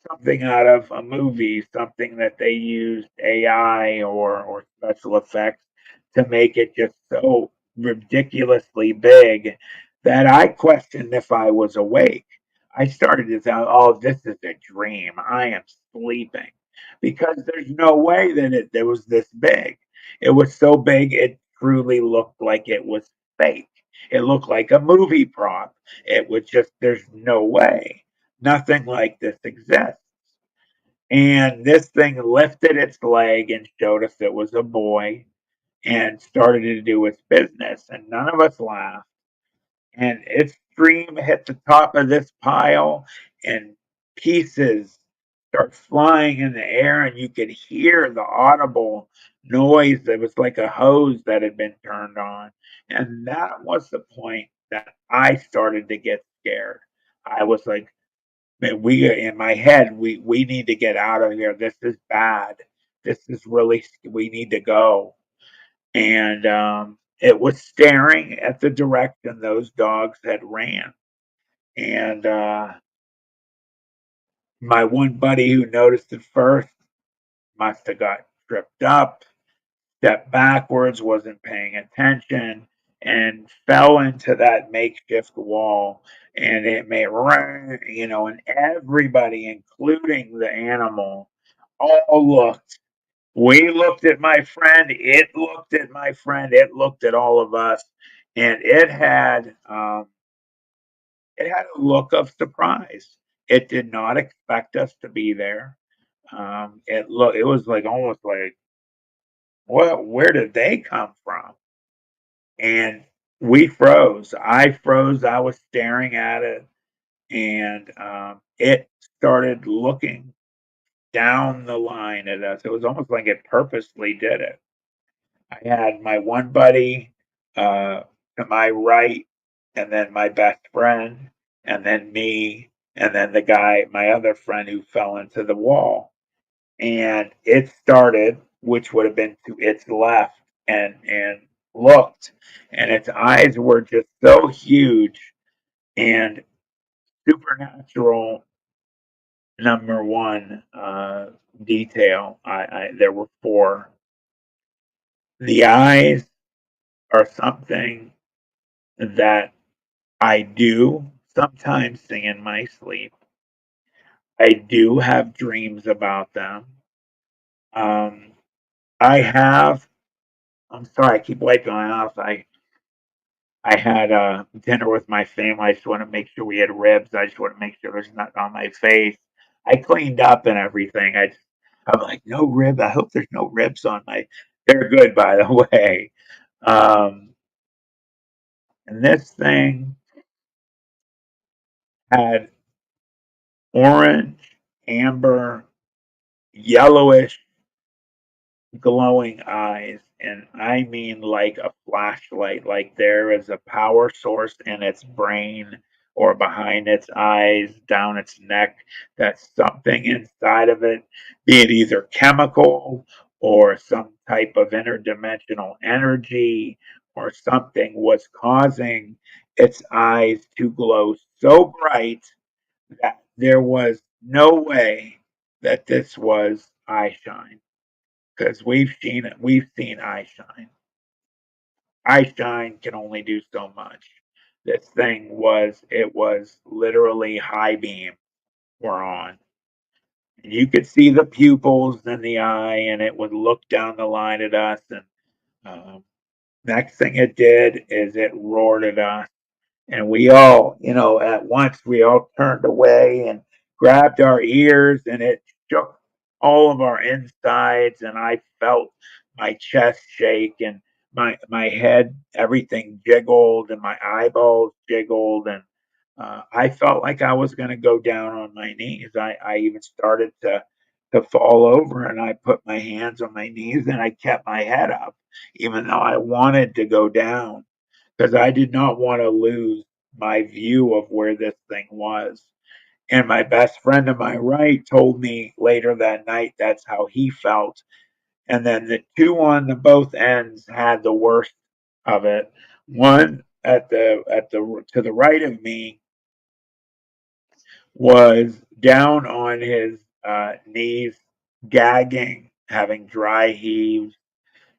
something out of a movie, something that they used AI or special effects to make it just so ridiculously big that I questioned if I was awake. I started to think, oh, this is a dream. I am sleeping. Because there's no way that it was this big. It was so big, it truly looked like it was fake. It looked like a movie prop. It was just, there's no way. Nothing like this exists. And this thing lifted its leg and showed us it was a boy and started to do its business. And none of us laughed. And its stream hit the top of this pile, and pieces start flying in the air, and you could hear the audible noise. It was like a hose that had been turned on. And that was the point that I started to get scared. I was like, man, we in my head, we need to get out of here. This is bad. This is really, we need to go. And it was staring at the direction those dogs had ran. And my one buddy who noticed it first must have got tripped up, stepped backwards, wasn't paying attention, and fell into that makeshift wall. And it made run, and everybody, including the animal, all looked. We looked at my friend, it looked at my friend, it looked at all of us, and it had a look of surprise. It did not expect us to be there. It was like almost like, what? Where did they come from? And we froze. I froze. I was staring at it, and it started looking down the line at us. It was almost like it purposely did it. I had my one buddy uh, to my right, and then my best friend, and then me, and then the guy, my other friend who fell into the wall. And it started, which would have been to its left, and looked, and its eyes were just so huge and supernatural. Number one detail, there were four. The eyes are something that I do sometimes see in my sleep. I do have dreams about them. Um, I have. I'm sorry, I keep wiping my mouth. I had dinner with my family. I just want to make sure we had ribs. I just want to make sure there's nothing on my face. I cleaned up and everything. I'm like, no rib. I hope there's no ribs on my. They're good, by the way. Um, and this thing had orange, amber, yellowish glowing eyes, and I mean like a flashlight, like there is a power source in its brain or behind its eyes, down its neck, that something inside of it, be it either chemical or some type of interdimensional energy or something, was causing its eyes to glow so bright that there was no way. that this was eye shine, because we've seen eye shine. Eye shine can only do so much. This thing was literally high beam were on. You could see the pupils in the eye, and it would look down the line at us. And um, next thing it did is it roared at us. And we all, at once, we all turned away and grabbed our ears, and it shook all of our insides. And I felt my chest shake, and my head, everything jiggled, and my eyeballs jiggled. And I felt like I was going to go down on my knees. I even started to fall over, and I put my hands on my knees, and I kept my head up, even though I wanted to go down, because I did not want to lose my view of where this thing was. And my best friend to my right told me later that night that's how he felt. And then the two on the both ends had the worst of it. One at the to the right of me was down on his knees, gagging, having dry heaves,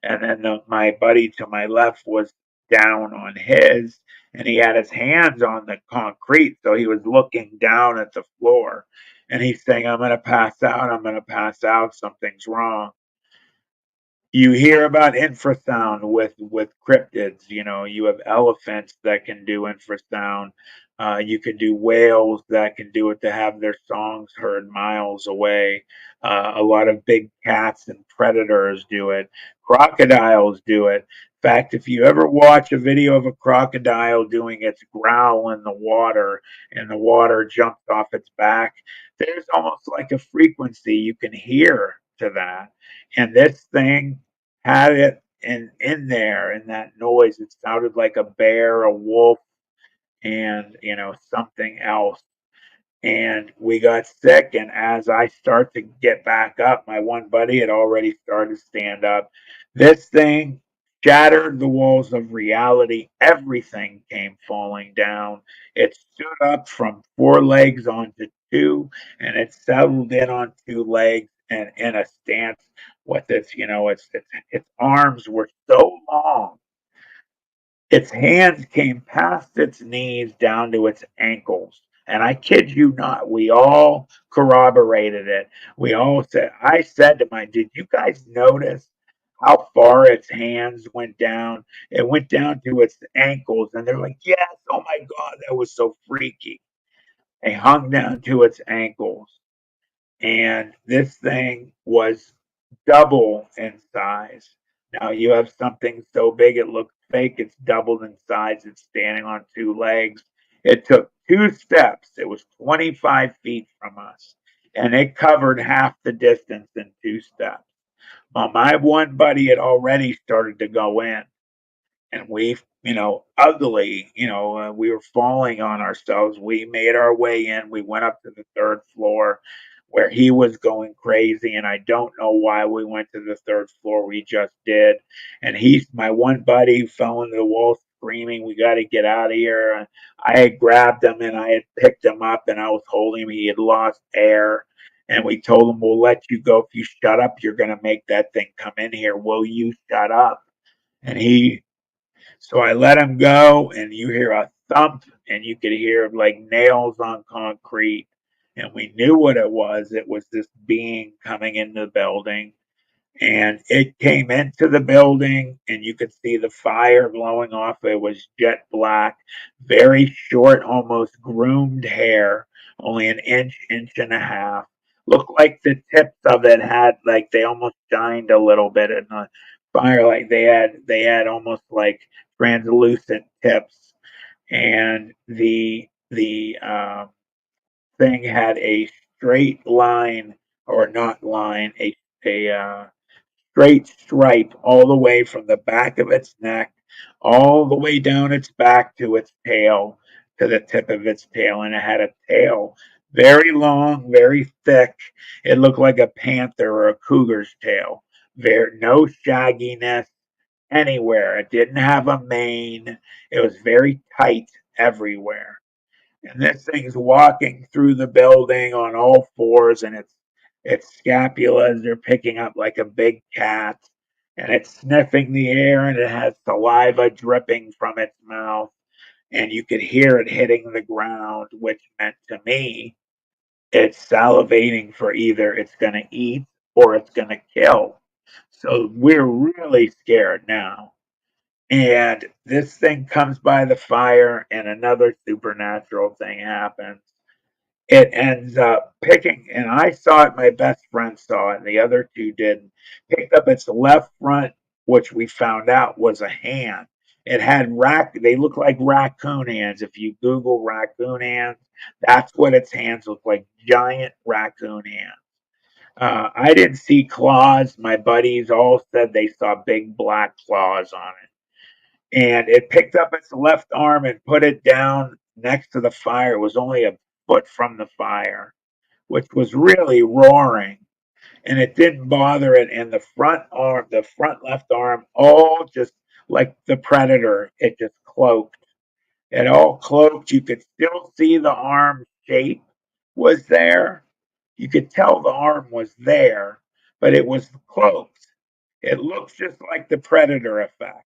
and then my buddy to my left was down on his, and he had his hands on the concrete, so he was looking down at the floor, and he's saying, "I'm going to pass out, I'm going to pass out, something's wrong." You hear about infrasound with cryptids. You have elephants that can do infrasound. You can do whales that can do it to have their songs heard miles away. A lot of big cats and predators do it. Crocodiles do it. In fact, if you ever watch a video of a crocodile doing its growl in the water and the water jumps off its back, there's almost like a frequency you can hear to that. And this thing had it in there in that noise. It sounded like a bear, a wolf, and something else. And we got sick. And as I start to get back up, my one buddy had already started to stand up. This thing shattered the walls of reality. Everything came falling down. It stood up from four legs onto two, and it settled in on two legs and in a stance with its arms were so long, its hands came past its knees down to its ankles. And I kid you not, we all corroborated it. I said to did you guys notice how far its hands went down? It went down to its ankles. And they're like, yes, oh my God, that was so freaky. They hung down to its ankles. And this thing was double in size. Now you have something so big it looks fake, it's doubled in size, it's standing on two legs. It took two steps, it was 25 feet from us, and it covered half the distance in two steps. Well, my one buddy had already started to go in, and ugly, we were falling on ourselves. We made our way in. We went up to the third floor where he was going crazy. And I don't know why we went to the third floor. We just did. And my one buddy fell into the wall screaming, "We got to get out of here." And I had grabbed him and I had picked him up and I was holding him. He had lost air. And we told him, "We'll let you go if you shut up. You're going to make that thing come in here. Will you shut up?" And so I let him go, and you hear a thump, and you could hear like nails on concrete. And we knew what it was. It was this being coming into the building. And it came into the building, and you could see the fire blowing off. It was jet black, very short, almost groomed hair, only an inch, inch and a half. Looked like the tips of it had like they almost shined a little bit in the fire, like they had almost like translucent tips. And the thing had a straight line, or not line, a straight stripe all the way from the back of its neck, all the way down its back to its tail, to the tip of its tail. And it had a tail very long, very thick. It looked like a panther or a cougar's tail. No shagginess anywhere. It didn't have a mane. It was very tight everywhere. And this thing's walking through the building on all fours, and it's its scapulas are picking up like a big cat, and it's sniffing the air, and it has saliva dripping from its mouth, and you could hear it hitting the ground, which meant to me it's salivating for either it's going to eat or it's going to kill. So we're really scared now. And this thing comes by the fire, and another supernatural thing happens. It ends up picking, and I saw it, my best friend saw it, and the other two didn't. Picked up its left front, which we found out was a hand. It had they look like raccoon hands. If you Google raccoon hands, that's what its hands look like, giant raccoon hands. I didn't see claws. My buddies all said they saw big black claws on it. And it picked up its left arm and put it down next to the fire. It was only a foot from the fire, which was really roaring. And it didn't bother it. And the front arm, the front left arm, all just like the predator, it just cloaked. It all cloaked. You could still see the arm shape was there. You could tell the arm was there, but it was cloaked. It looks just like the predator effect.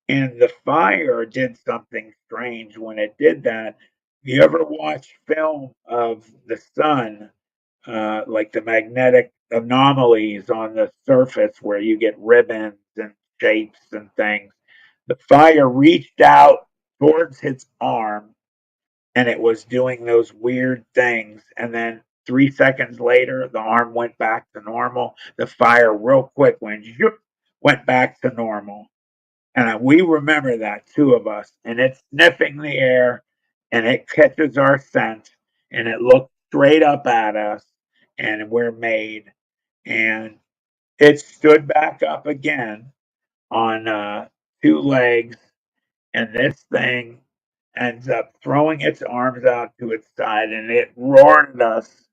And the fire did something strange when it did that. You ever watch film of the sun, like the magnetic anomalies on the surface where you get ribbons and shapes and things? The fire reached out towards its arm, and it was doing those weird things. And then 3 seconds later, the arm went back to normal. The fire, real quick, went back to normal. And we remember that, two of us. And it's sniffing the air, and it catches our scent, and it looks straight up at us, and we're made. And it stood back up again on two legs, and this thing ends up throwing its arms out to its side, and it roared at us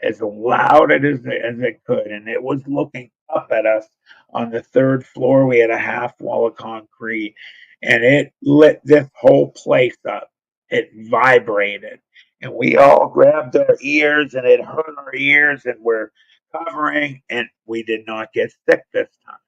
as loud as it could, and it was looking up at us on the third floor. We had a half wall of concrete, and it lit this whole place up. It vibrated, and we all grabbed our ears, and it hurt our ears, and we're covering, and we did not get sick this time.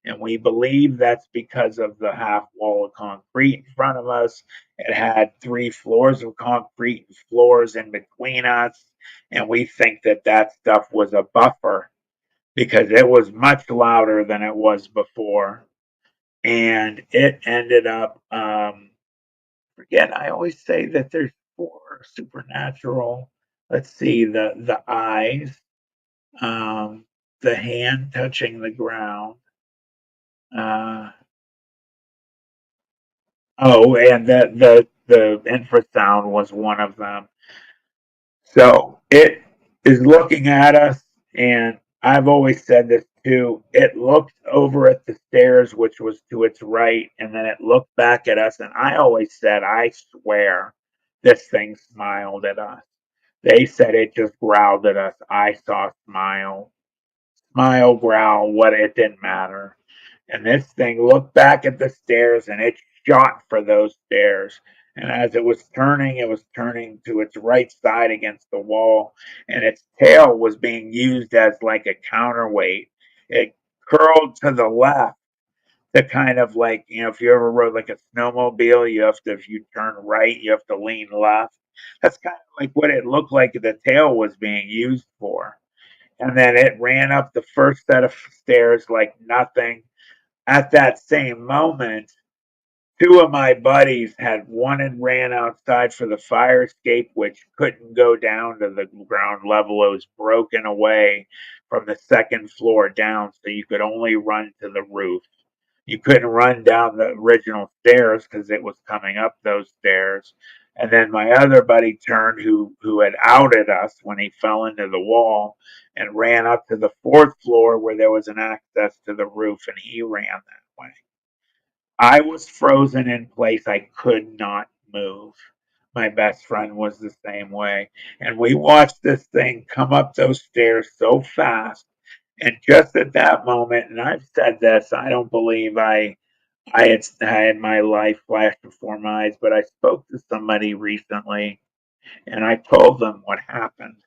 And we believe that's because of the half wall of concrete in front of us. It had 3 floors of concrete and floors in between us. And we think that that stuff was a buffer because it was much louder than it was before. And it ended up, forget, I always say that there's 4 supernatural. Let's see, the eyes, um, the hand touching the ground. Uh, Oh, and the infrasound was one of them. So it is looking at us, and I've always said this too. It looked over at the stairs, which was to its right, and then it looked back at us. And I always said, I swear, this thing smiled at us. They said it just growled at us. I saw smile, growl, what it didn't matter. And this thing looked back at the stairs, and it shot for those stairs. And as it was turning to its right side against the wall, and its tail was being used as like a counterweight. It curled to the left to kind of like, if you ever rode like a snowmobile, if you turn right, you have to lean left. That's kind of like what it looked like the tail was being used for. And then it ran up the first set of stairs like nothing. At that same moment, two of my buddies one had ran outside for the fire escape, which couldn't go down to the ground level. It was broken away from the second floor down, so you could only run to the roof. You couldn't run down the original stairs because it was coming up those stairs. And then my other buddy turned, who had outed us when he fell into the wall, and ran up to the fourth floor where there was an access to the roof, and he ran that way. I was frozen in place. I could not move. My best friend was the same way. And we watched this thing come up those stairs so fast. And just at that moment, and I've said this, I don't believe I had my life flash before my eyes, but I spoke to somebody recently, and I told them what happened.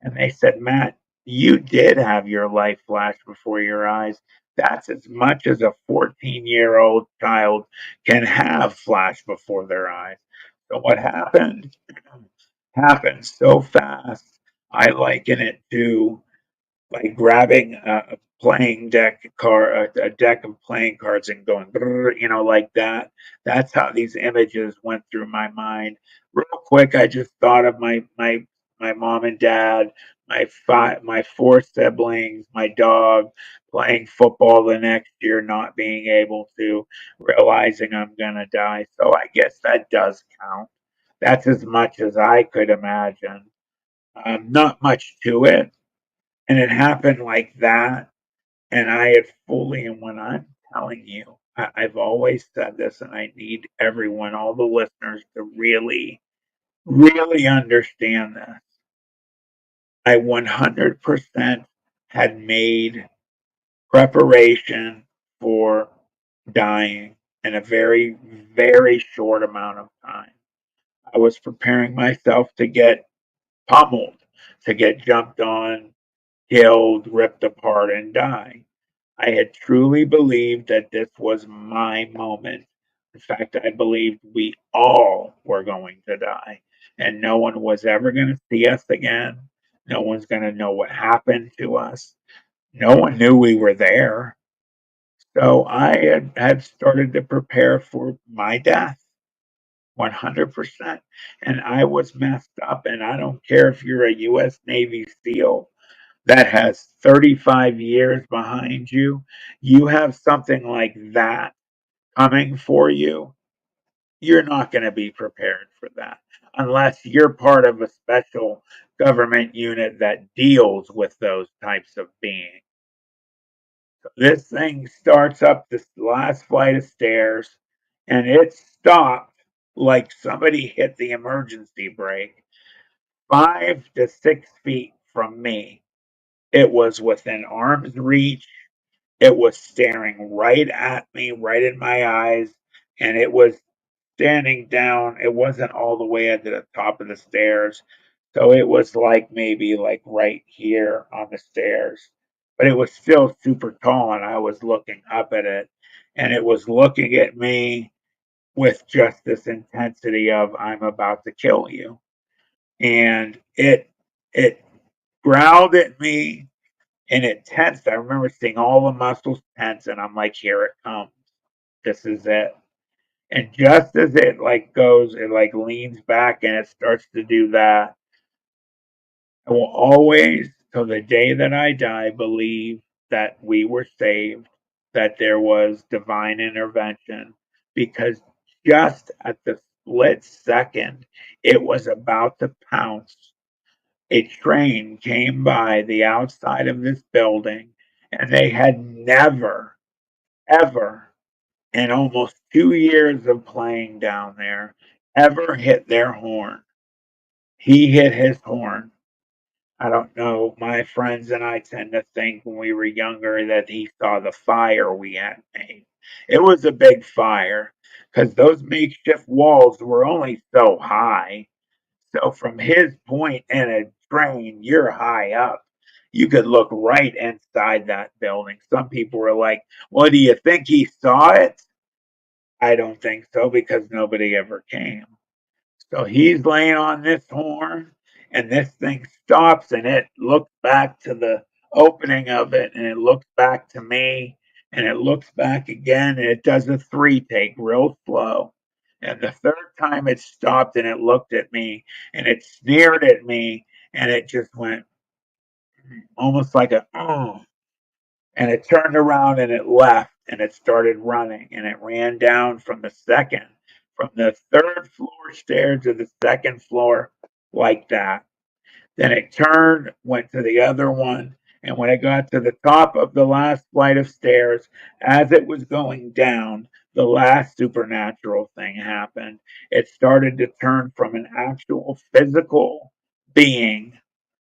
And they said, Matt, You did have your life flash before your eyes. That's as much as a 14-year-old child can have flash before their eyes. So what happened so fast. I liken it to like grabbing a playing a deck of playing cards and going, like that. That's how these images went through my mind. Real quick, I just thought of my mom and dad, my four siblings, my dog playing football the next year, not being able to, realizing I'm gonna die. So I guess that does count. That's as much as I could imagine. Not much to it, and it happened like that. And I had fully, and when I'm telling you, I've always said this, and I need everyone, all the listeners, to really, really understand this. I 100% had made preparation for dying in a very, very short amount of time. I was preparing myself to get pummeled, to get jumped on, killed, ripped apart, and die. I had truly believed that this was my moment. In fact, I believed we all were going to die, and no one was ever going to see us again. No one's going to know what happened to us. No one knew we were there. So I had started to prepare for my death 100%. And I was messed up. And I don't care if you're a U.S. Navy SEAL that has 35 years behind you, you have something like that coming for you, you're not going to be prepared for that unless you're part of a special government unit that deals with those types of beings. So this thing starts up this last flight of stairs and it stopped like somebody hit the emergency brake 5 to 6 feet from me. It was within arm's reach. It was staring right at me, right in my eyes, and it was standing down. It wasn't all the way at the top of the stairs. So it was like maybe like right here on the stairs. But it was still super tall and I was looking up at it and it was looking at me with just this intensity of I'm about to kill you. And it growled at me and it tensed. I remember seeing all the muscles tense, and I'm like, here it comes. This is it. And just as it like goes, it like leans back and it starts to do that. I will always, till the day that I die, believe that we were saved, that there was divine intervention, because just at the split second it was about to pounce, a train came by the outside of this building and they had never, ever, in almost 2 years of playing down there, ever hit their horn. He hit his horn. I don't know. My friends and I tend to think when we were younger that he saw the fire we had made. It was a big fire because those makeshift walls were only so high. So from his point in a train, you're high up. You could look right inside that building. Some people were like, well, do you think he saw it? I don't think so because nobody ever came. So he's laying on this horn, and this thing stops, and it looks back to the opening of it, and it looks back to me, and it looks back again, and it does a three take real slow. And the third time it stopped and it looked at me and it sneered at me and it just went almost like a oh, and it turned around and it left and it started running and it ran down from the third floor stairs to the second floor like that. Then it turned, went to the other one, and when it got to the top of the last flight of stairs, as it was going down, the last supernatural thing happened. It started to turn from an actual physical being,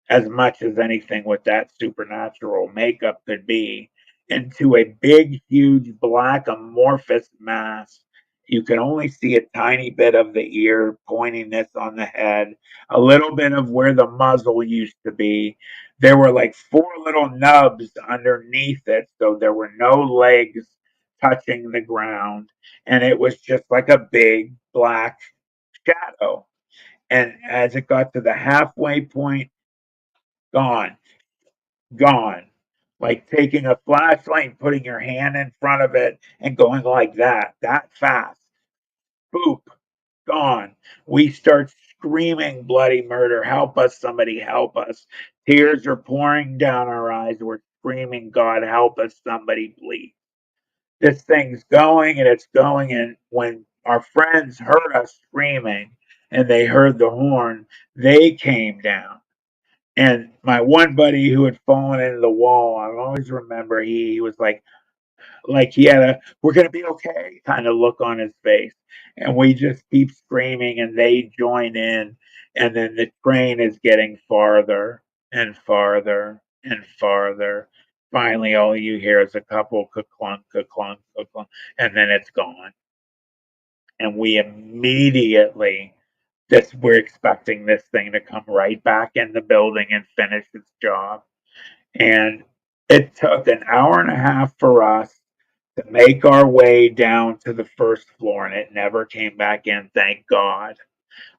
as much as anything with that supernatural makeup could be, into a big, huge, black, amorphous mass. You can only see a tiny bit of the ear pointiness on the head, a little bit of where the muzzle used to be. There were like four little nubs underneath it, so there were no legs touching the ground, and it was just like a big black shadow. And as it got to the halfway point, gone, gone. Like taking a flashlight and putting your hand in front of it and going like that fast. Boop, gone. We start screaming bloody murder. Help us, somebody help us. Tears are pouring down our eyes. We're screaming, God, help us, somebody, please. This thing's going and it's going. And when our friends heard us screaming and they heard the horn, they came down. And my one buddy who had fallen into the wall, I always remember he was like he had a "we're gonna be okay" kind of look on his face, and we just keep screaming, and they join in, and then the train is getting farther and farther and farther. Finally, all you hear is a couple ka-clunk, ka-clunk, ka-clunk, and then it's gone. And we immediately just we're expecting this thing to come right back in the building and finish its job. And it took an hour and a half for us to make our way down to the first floor, and it never came back in, thank God.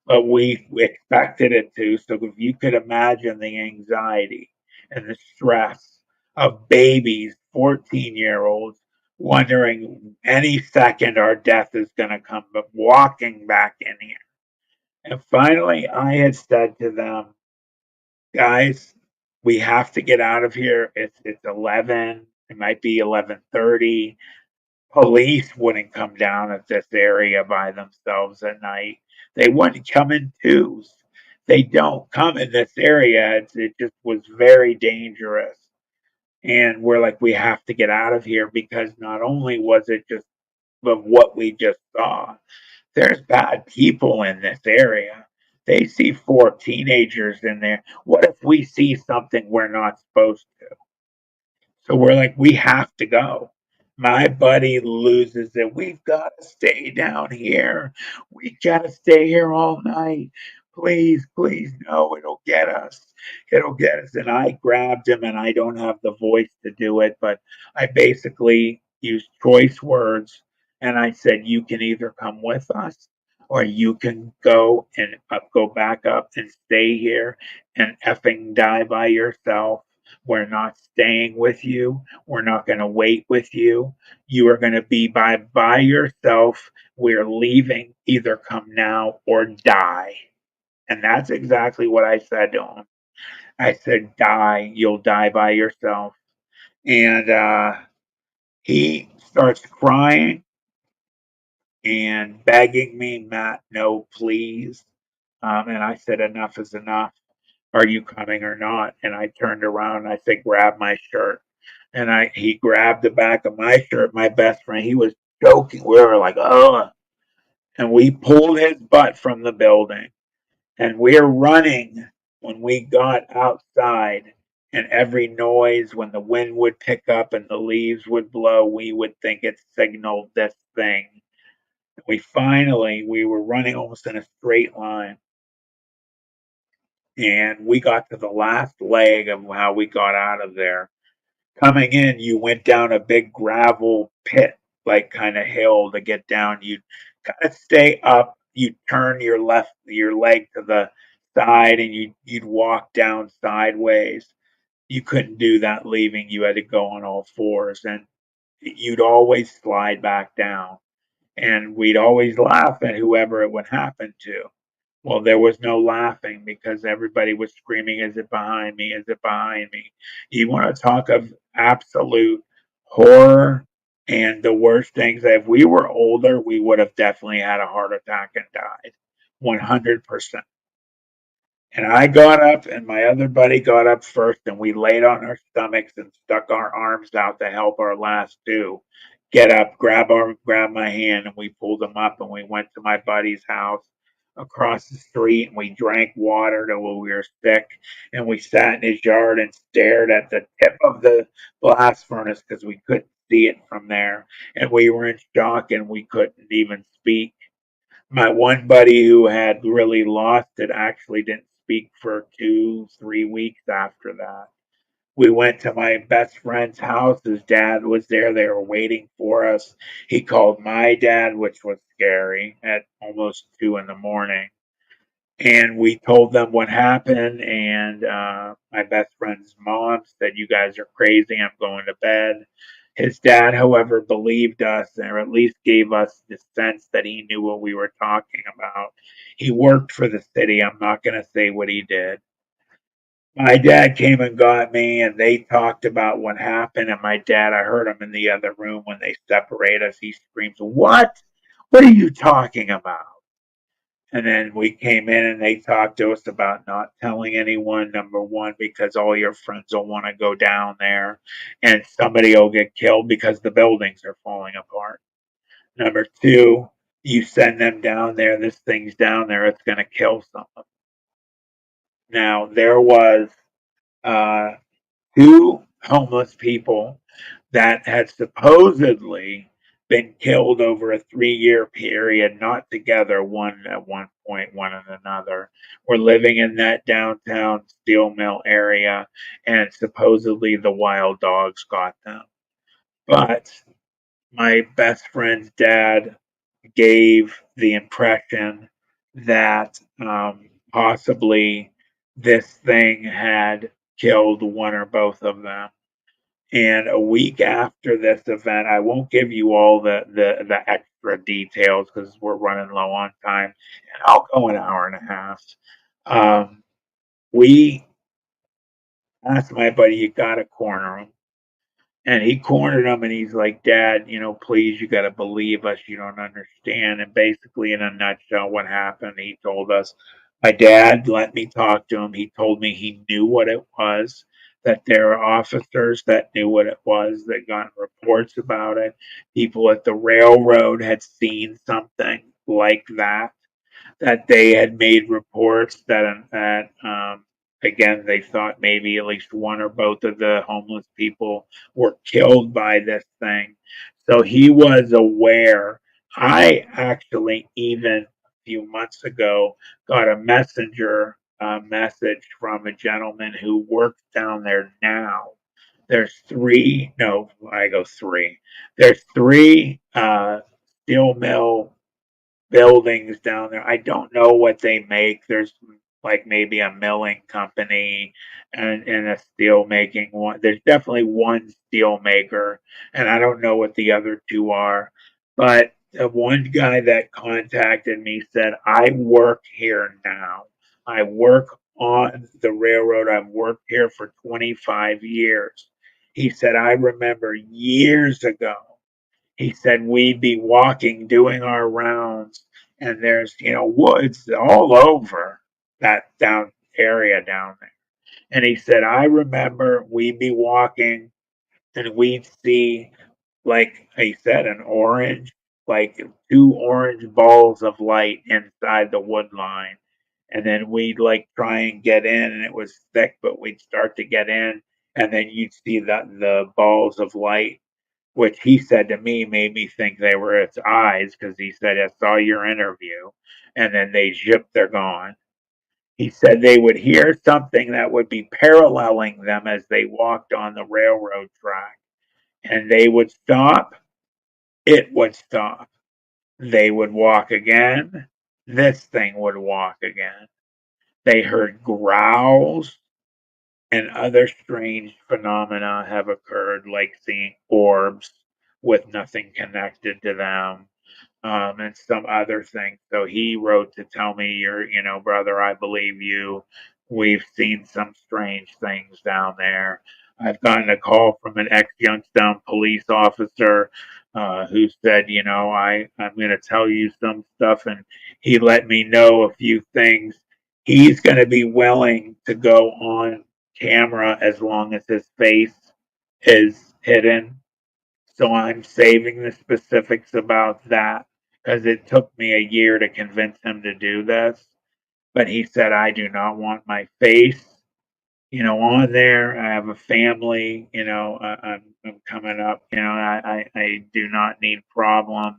But we expected it to. So if you could imagine the anxiety and the stress of babies, 14-year-olds, wondering any second our death is going to come, but walking back in here. And finally, I had said to them, guys, we have to get out of here. It's 11. It might be 11:30. Police wouldn't come down at this area by themselves at night. They wouldn't come in twos. They don't come in this area. It just was very dangerous. And we're like, we have to get out of here because not only was it just of what we just saw, there's bad people in this area. They see four teenagers in there. What if we see something we're not supposed to? So we're like, we have to go. My buddy loses it. We've got to stay down here. We got to stay here all night. Please, please, no, it'll get us. It'll get us. And I grabbed him, and I don't have the voice to do it, but I basically used choice words. And I said, you can either come with us or you can go and go back up and stay here and effing die by yourself. We're not staying with you. We're not going to wait with you. You are going to be by yourself. We're leaving. Either come now or die. And that's exactly what I said to him. I said, die. You'll die by yourself. And he starts crying and begging me, Matt, no, please. And I said, enough is enough. Are you coming or not? And I turned around and I said, grab my shirt. And he grabbed the back of my shirt, my best friend. He was choking. We were like, oh. And we pulled his butt from the building. And we're running when we got outside. And every noise, when the wind would pick up and the leaves would blow, we would think it signaled this thing. We were running almost in a straight line. And we got to the last leg of how we got out of there. Coming in, you went down a big gravel pit, like kind of hill to get down. You kind of stay up. You turn your leg to the side, and you'd walk down sideways. You couldn't do that leaving. You had to go on all fours, and you'd always slide back down. And we'd always laugh at whoever it would happen to. Well, there was no laughing because everybody was screaming, is it behind me? Is it behind me? You want to talk of absolute horror and the worst things. If we were older, we would have definitely had a heart attack and died. 100%. And I got up, and my other buddy got up first, and we laid on our stomachs and stuck our arms out to help our last two get up, grab my hand, and we pulled them up, and we went to my buddy's house across the street, and we drank water till we were sick, and we sat in his yard and stared at the tip of the blast furnace because we couldn't see it from from there, and we were in shock and we couldn't even speak. My one buddy who had really lost it actually didn't speak for 2, 3 weeks after that. We went to my best friend's house. His dad was there. They were waiting for us. He called my dad, which was scary, at almost 2 in the morning. And we told them what happened. And my best friend's mom said, "You guys are crazy. I'm going to bed." His dad, however, believed us, or at least gave us the sense that he knew what we were talking about. He worked for the city. I'm not going to say what he did. My dad came and got me, and they talked about what happened. And my dad, I heard him in the other room when they separate us. He screams, "What? What are you talking about?" And then we came in and they talked to us about not telling anyone, number one, because all your friends will want to go down there and somebody will get killed because the buildings are falling apart. Number two, you send them down there, this thing's down there, it's going to kill someone. Now, there was uh, two homeless people that had supposedly been killed over a 3 year period, not together, one at one point, one at another, were living in that downtown steel mill area, and supposedly the wild dogs got them. But my best friend's dad gave the impression that possibly this thing had killed one or both of them. And a week after this event, I won't give you all the extra details because we're running low on time, and I'll go an hour and a half. Um, we asked my buddy, "You got to corner him." And he cornered him and he's like, "Dad, please, you got to believe us. You don't understand." And basically, in a nutshell, what happened, he told us, my dad let me talk to him. He told me he knew what it was, that there are officers that knew what it was, that got reports about it. People at the railroad had seen something like that they had made reports that again, they thought maybe at least one or both of the homeless people were killed by this thing. So he was aware. I actually, even a few months ago, got a messenger message from a gentleman who works down there now. There's three, no, I go three. There's three steel mill buildings down there. I don't know what they make. There's like maybe a milling company and a steel making one. There's definitely one steel maker, and I don't know what the other two are. But the one guy that contacted me said, "I work here now. I work on the railroad. I've worked here for 25 years." He said, "I remember years ago," he said, "we'd be walking, doing our rounds, and there's, woods all over that down area down there." And he said, "I remember we'd be walking and we'd see, like he said, an orange, like two orange balls of light inside the wood line. And then we'd like try and get in, and it was thick, but we'd start to get in, and then you'd see the balls of light," which he said to me made me think they were its eyes because he said, "I saw your interview," and then they zip, they're gone. He said they would hear something that would be paralleling them as they walked on the railroad track, and they would stop, it would stop. They would walk again, this thing would walk again. They heard growls, and other strange phenomena have occurred, like seeing orbs with nothing connected to them, and some other things. So he wrote to tell me, "Brother, I believe you. We've seen some strange things down there." I've gotten a call from an ex-Youngstown police officer who said, I'm going to tell you some stuff, and he let me know a few things. He's going to be willing to go on camera as long as his face is hidden. So I'm saving the specifics about that because it took me a year to convince him to do this. But he said, "I do not want my face." on there. I have a family, I'm coming up, I do not need problems.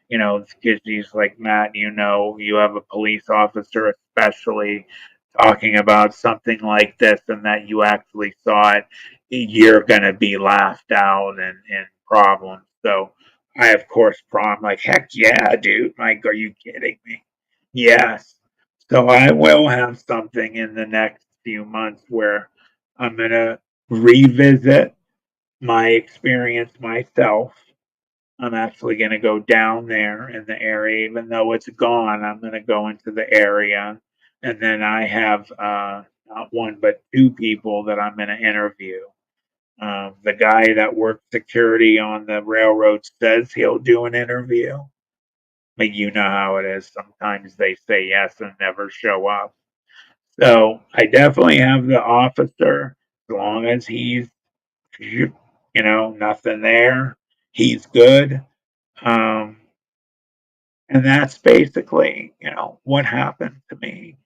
Because he's like, Matt, you have a police officer, especially talking about something like this and that you actually saw it, you're going to be laughed out and problems. So I, of course, like, heck yeah, dude. Like, are you kidding me? Yes. So I will have something in the next few months where I'm going to revisit my experience myself. I'm actually going to go down there in the area, even though it's gone. I'm going to go into the area, and then I have not one but two people that I'm going to interview. The guy that works security on the railroad says he'll do an interview. But you know how it is. Sometimes they say yes and never show up. So I definitely have the officer, as long as he's, nothing there. He's good. Um, And that's basically, what happened to me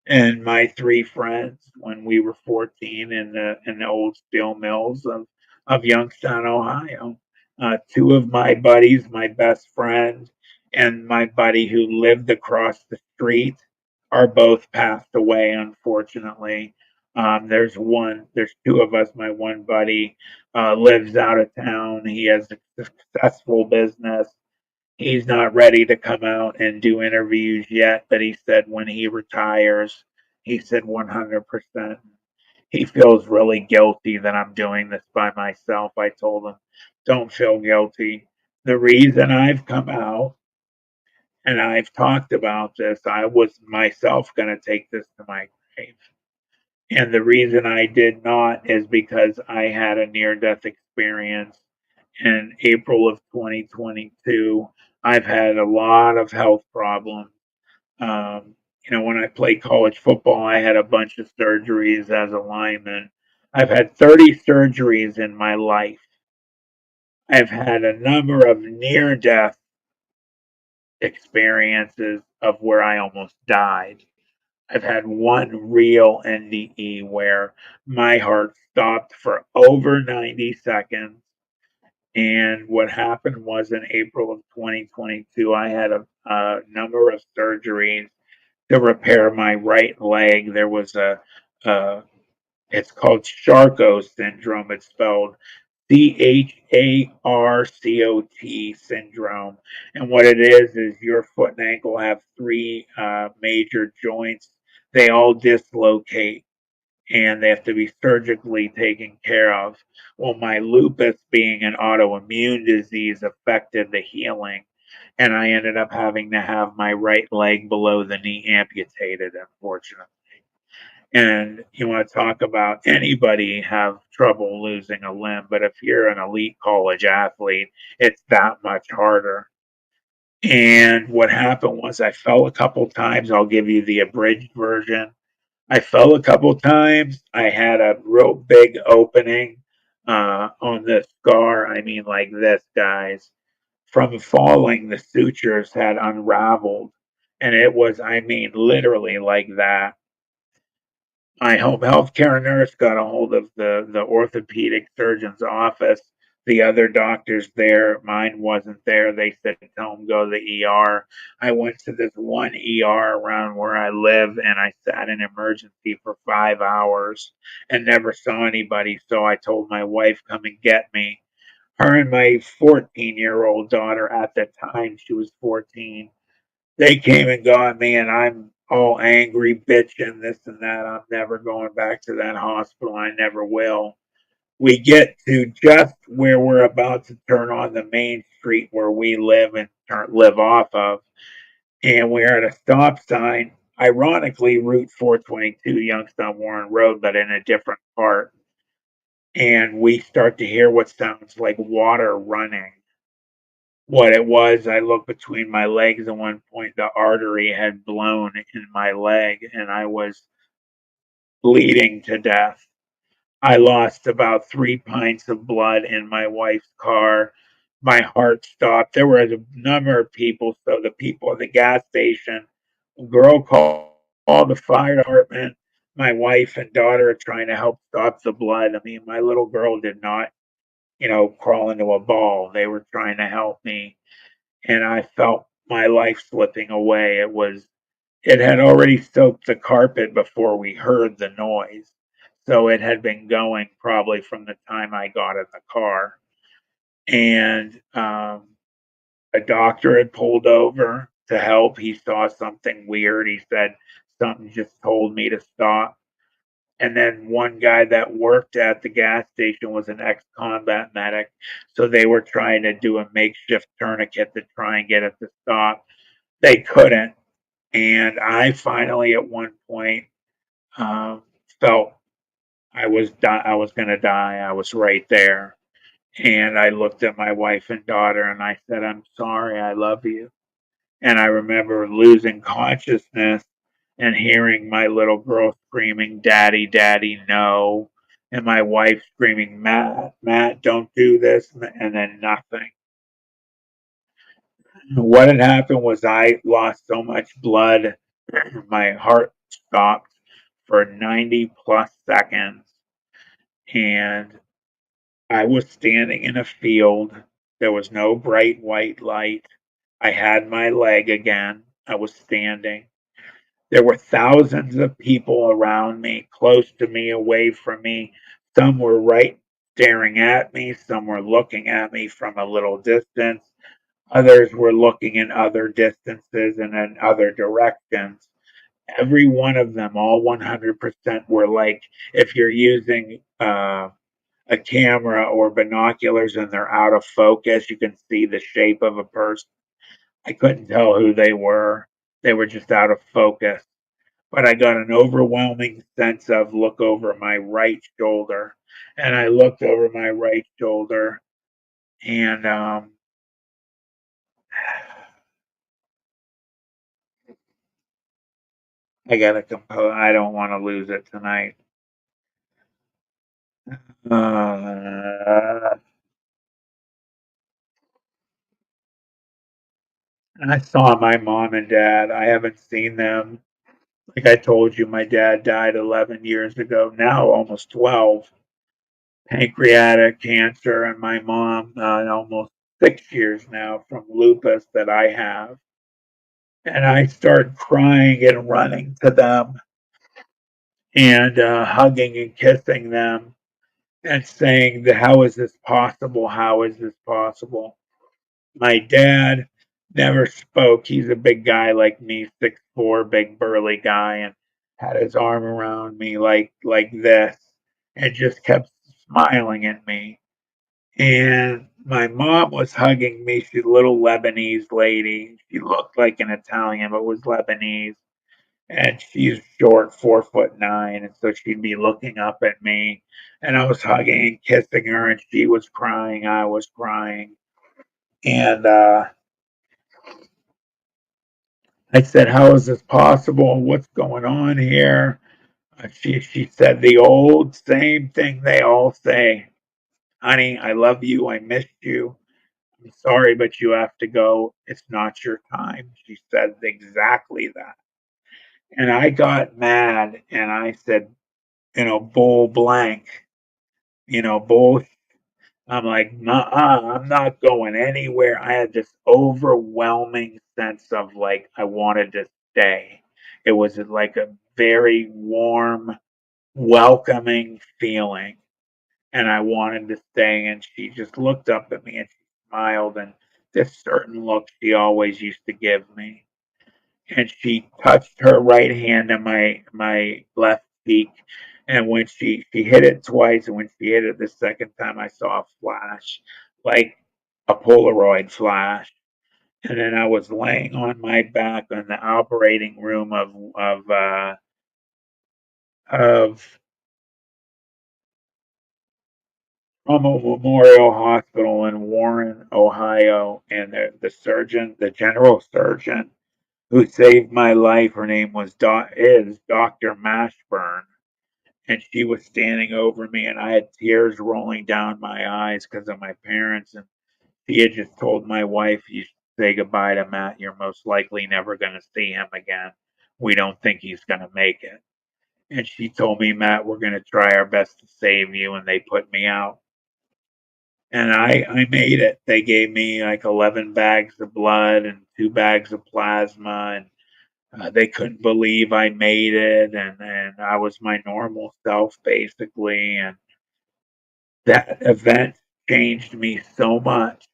and my three friends when we were 14 in the old steel mills of Youngstown, Ohio. Two of my buddies, my best friend, and my buddy who lived across the street, are both passed away, unfortunately. There's two of us. My one buddy lives out of town. He has a successful business. He's not ready to come out and do interviews yet, but he said when he retires, he said 100%. He feels really guilty that I'm doing this by myself. I told him, don't feel guilty. The reason I've come out and I've talked about this, I was myself going to take this to my grave. And the reason I did not is because I had a near death experience in April of 2022. I've had a lot of health problems. When I played college football, I had a bunch of surgeries as a lineman. I've had 30 surgeries in my life. I've had a number of near death experiences of where I almost died. I've had one real NDE where my heart stopped for over 90 seconds. And what happened was in April of 2022, I had a number of surgeries to repair my right leg. There was a it's called Charcot syndrome. It's spelled CHARCOT syndrome. And what it is your foot and ankle have three major joints. They all dislocate and they have to be surgically taken care of. Well, my lupus, being an autoimmune disease, affected the healing, and I ended up having to have my right leg below the knee amputated, unfortunately. And you want to talk about anybody have trouble losing a limb, but if you're an elite college athlete, it's that much harder. And what happened was I fell a couple times. I'll give you the abridged version. I fell a couple times. I had a real big opening on the scar. I mean, like this, guys. From falling, the sutures had unraveled. And it was, I mean, literally like that. My home health care nurse got a hold of the orthopedic surgeon's office. The other doctors there, mine wasn't there. They said, tell him go to the ER. I went to this one ER around where I live and I sat in emergency for 5 hours and never saw anybody. So I told my wife, come and get me. Her and my 14-year-old daughter at the time, she was 14, they came and got me, and I'm all angry, bitching, this and that. I'm never going back to that hospital. I never will. We get to just where we're about to turn on the main street where we live and live off of, and we're at a stop sign. Ironically, Route 422, Youngstown Warren Road, but in a different part. And we start to hear what sounds like water running. What it was, I looked between my legs at one point, the artery had blown in my leg and I was bleeding to death. I lost about 3 pints of blood in my wife's car. My heart stopped. There was a number of people, so the people at the gas station, a girl called the fire department. my wife and daughter are trying to help stop the blood. I mean, my little girl did not, crawl into a ball. They were trying to help me, and I felt my life slipping away. It had already soaked the carpet before we heard the noise. So it had been going probably from the time I got in the car. And a doctor had pulled over to help. He saw something weird. He said, something just told me to stop. And then one guy that worked at the gas station was an ex combat medic. So they were trying to do a makeshift tourniquet to try and get it to stop. They couldn't. And I finally, at one point, um, felt I was going to die. I was right there. And I looked at my wife and daughter and I said, I'm sorry. I love you. And I remember losing consciousness and hearing my little girl screaming, Daddy, Daddy, no. And my wife screaming, Matt, Matt, don't do this. And then nothing. What had happened was I lost so much blood, my heart stopped for 90 plus seconds. And I was standing in a field. There was no bright white light. I had my leg again. I was standing. There were thousands of people around me, close to me, away from me. Some were right staring at me. Some were looking at me from a little distance. Others were looking in other distances and in other directions. Every one of them, all 100%, were like, if you're using a camera or binoculars and they're out of focus, you can see the shape of a person. I couldn't tell who they were. They were just out of focus. But I got an overwhelming sense of look over my right shoulder. And I looked over my right shoulder and I got to compose. I don't want to lose it tonight. Uh, I saw my mom and dad. I haven't seen them. Like I told you, my dad died 11 years ago, now almost 12. Pancreatic cancer, and my mom, almost 6 years now from lupus that I have. And I started crying and running to them and hugging and kissing them and saying, how is this possible? How is this possible? My dad never spoke. He's a big guy like me, 6'4", big burly guy, and had his arm around me like this, and just kept smiling at me. And my mom was hugging me. She's a little Lebanese lady. She looked like an Italian, but was Lebanese. And she's short, 4'9", and so she'd be looking up at me. And I was hugging and kissing her, and she was crying. I was crying. And I said, how is this possible? What's going on here? She said the old same thing they all say. Honey, I love you. I missed you. I'm sorry, but you have to go. It's not your time. She said exactly that. And I got mad and I said, bull blank, bull. I'm like, nah, I'm not going anywhere. I had this overwhelming sense of like, I wanted to stay. It was like a very warm, welcoming feeling. And I wanted to stay. And she just looked up at me and she smiled. And this certain look she always used to give me. And she touched her right hand on my left cheek. And when she hit it twice, and when she hit it the second time, I saw a flash, like a Polaroid flash. And then I was laying on my back in the operating room of Romo Memorial Hospital in Warren, Ohio, and the surgeon, the general surgeon who saved my life, her name is Dr. Mashburn, and she was standing over me, and I had tears rolling down my eyes because of my parents, and she had just told my wife, "You should say goodbye to Matt. You're most likely never going to see him again. We don't think he's going to make it." And she told me, Matt, we're going to try our best to save you. And they put me out. And I made it. They gave me like 11 bags of blood and 2 bags of plasma. And they couldn't believe I made it. And I was my normal self, basically. And that event changed me so much.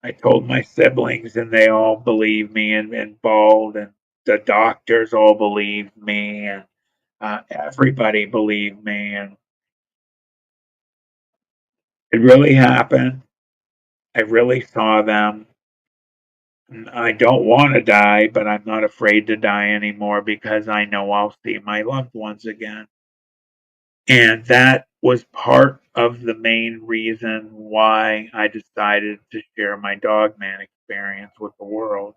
I told my siblings, and they all believed me and bawled, and the doctors all believed me, and everybody believed me. And it really happened. I really saw them. I don't want to die, but I'm not afraid to die anymore because I know I'll see my loved ones again. And that was part of the main reason why I decided to share my dogman experience with the world,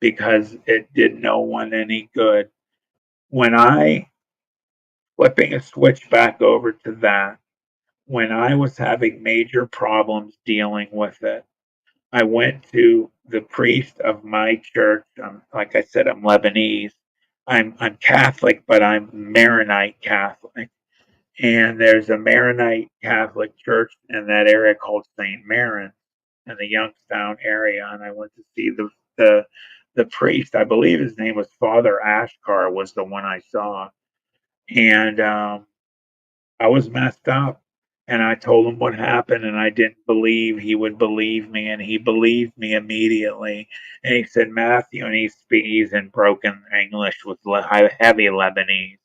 because it did no one any good. When I, flipping a switch back over to that, when I was having major problems dealing with it, I went to the priest of my church. Like I said, I'm Lebanese. I'm Catholic, but I'm Maronite Catholic. And there's a Maronite Catholic church in that area called St. Maron in the Youngstown area. And I went to see the priest. I believe his name was Father Ashkar, was the one I saw. And I was messed up. And I told him what happened, and I didn't believe he would believe me, and he believed me immediately. And he said, Matthew, and he speaks in broken English with heavy Lebanese.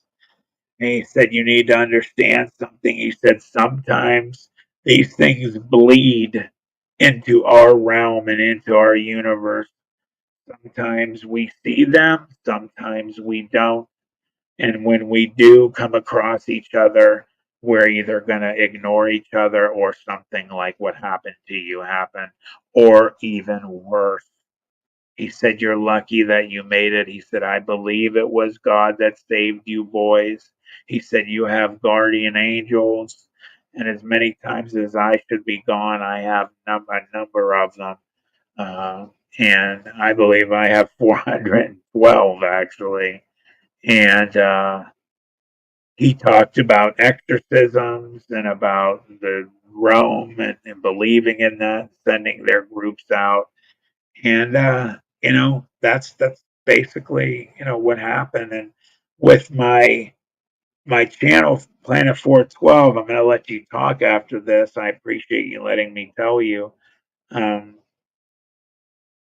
And he said, you need to understand something. He said, sometimes these things bleed into our realm and into our universe. Sometimes we see them, sometimes we don't. And when we do come across each other, we're either going to ignore each other, or something like what happened to you happened, or even worse. He said, you're lucky that you made it. He said, I believe it was God that saved you boys. He said, you have guardian angels. And as many times as I should be gone, I have a number of them. Uh, and I believe I have 412 actually. And he talked about exorcisms and about the Rome, and believing in that, sending their groups out. And that's basically what happened. And with my channel Planet 412, I'm going to let you talk after this. I appreciate you letting me tell you. Um,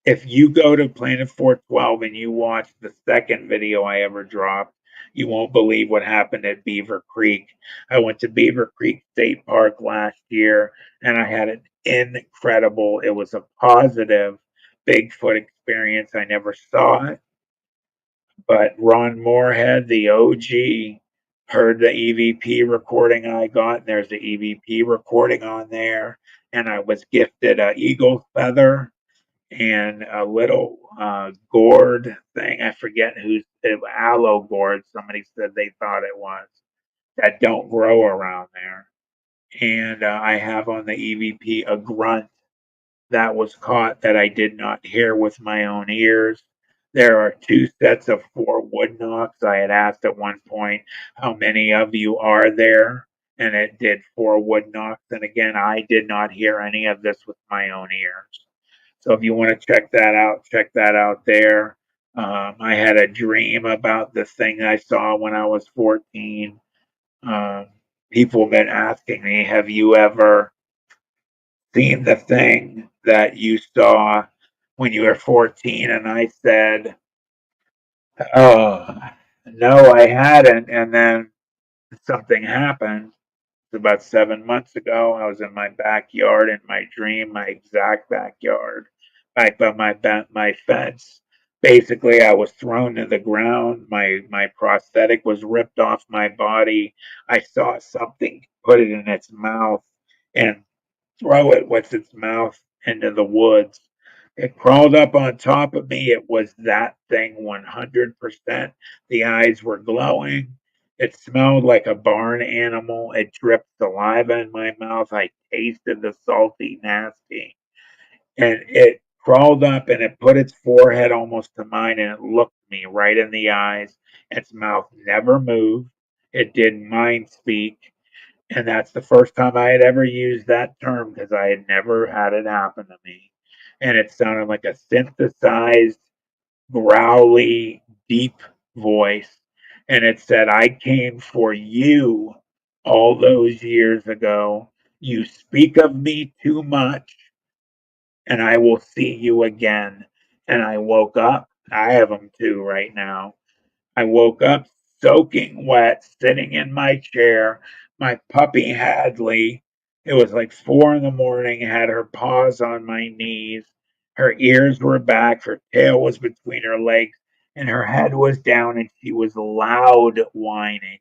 if you go to Planet 412 and you watch the second video I ever dropped, you won't believe what happened at Beaver Creek. I went to Beaver Creek State Park last year, and I had an incredible, it was a positive Bigfoot experience. I never saw it, but Ron Moorhead, the OG, heard the EVP recording I got, and there's the EVP recording on there. And I was gifted a eagle feather and a little gourd thing. I forget who's aloe gourd. Somebody said they thought it was, that don't grow around there. And I have on the EVP a grunt that was caught that I did not hear with my own ears. There are 2 sets of 4 wood knocks. I had asked at one point, how many of you are there? And it did 4 wood knocks. And again, I did not hear any of this with my own ears. So if you want to check that out there. I had a dream about the thing I saw when I was 14. Um, People have been asking me, have you ever seen the thing that you saw when you were 14? And I said, oh, no, I hadn't. And then something happened. About 7 months ago, I was in my backyard in my dream, my exact backyard, right by my fence. Basically, I was thrown to the ground. My prosthetic was ripped off my body. I saw something put it in its mouth and throw it with its mouth into the woods. It crawled up on top of me. It was that thing 100%. The eyes were glowing. It smelled like a barn animal. It dripped saliva in my mouth. I tasted the salty, nasty. And it crawled up and it put its forehead almost to mine and it looked me right in the eyes. Its mouth never moved. It did mind speak. And that's the first time I had ever used that term because I had never had it happen to me. And it sounded like a synthesized, growly, deep voice. And it said, I came for you all those years ago. You speak of me too much, and I will see you again. And I woke up. I have them too right now. I woke up soaking wet, sitting in my chair. My puppy Hadley, it was like 4 in the morning, had her paws on my knees. Her ears were back, her tail was between her legs, and her head was down, and she was loud whining.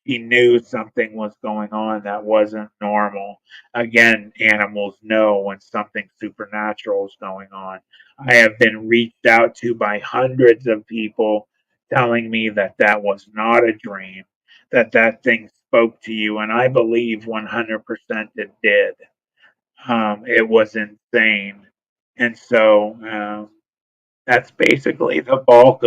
He knew something was going on that wasn't normal. Again, animals know when something supernatural is going on. I have been reached out to by hundreds of people telling me that that was not a dream, that that thing spoke to you, and I believe 100% it did. It was insane. And so that's basically the bulk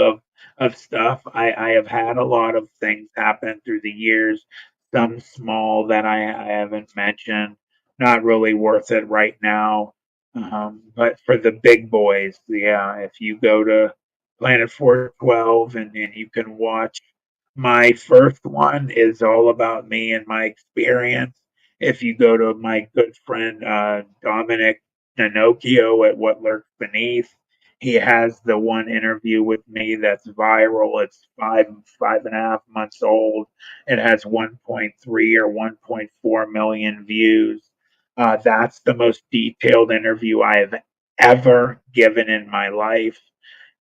of stuff. I have had a lot of things happen through the years, some small that I haven't mentioned, not really worth it right now. But for the big boys, yeah, if you go to Planet 412 and you can watch, my first one is all about me and my experience. If you go to my good friend Dominic Nanocchio at What Lurks Beneath, he has the one interview with me that's viral. It's 5.5 months old. It has 1.3 or 1.4 million views. That's the most detailed interview I have ever given in my life.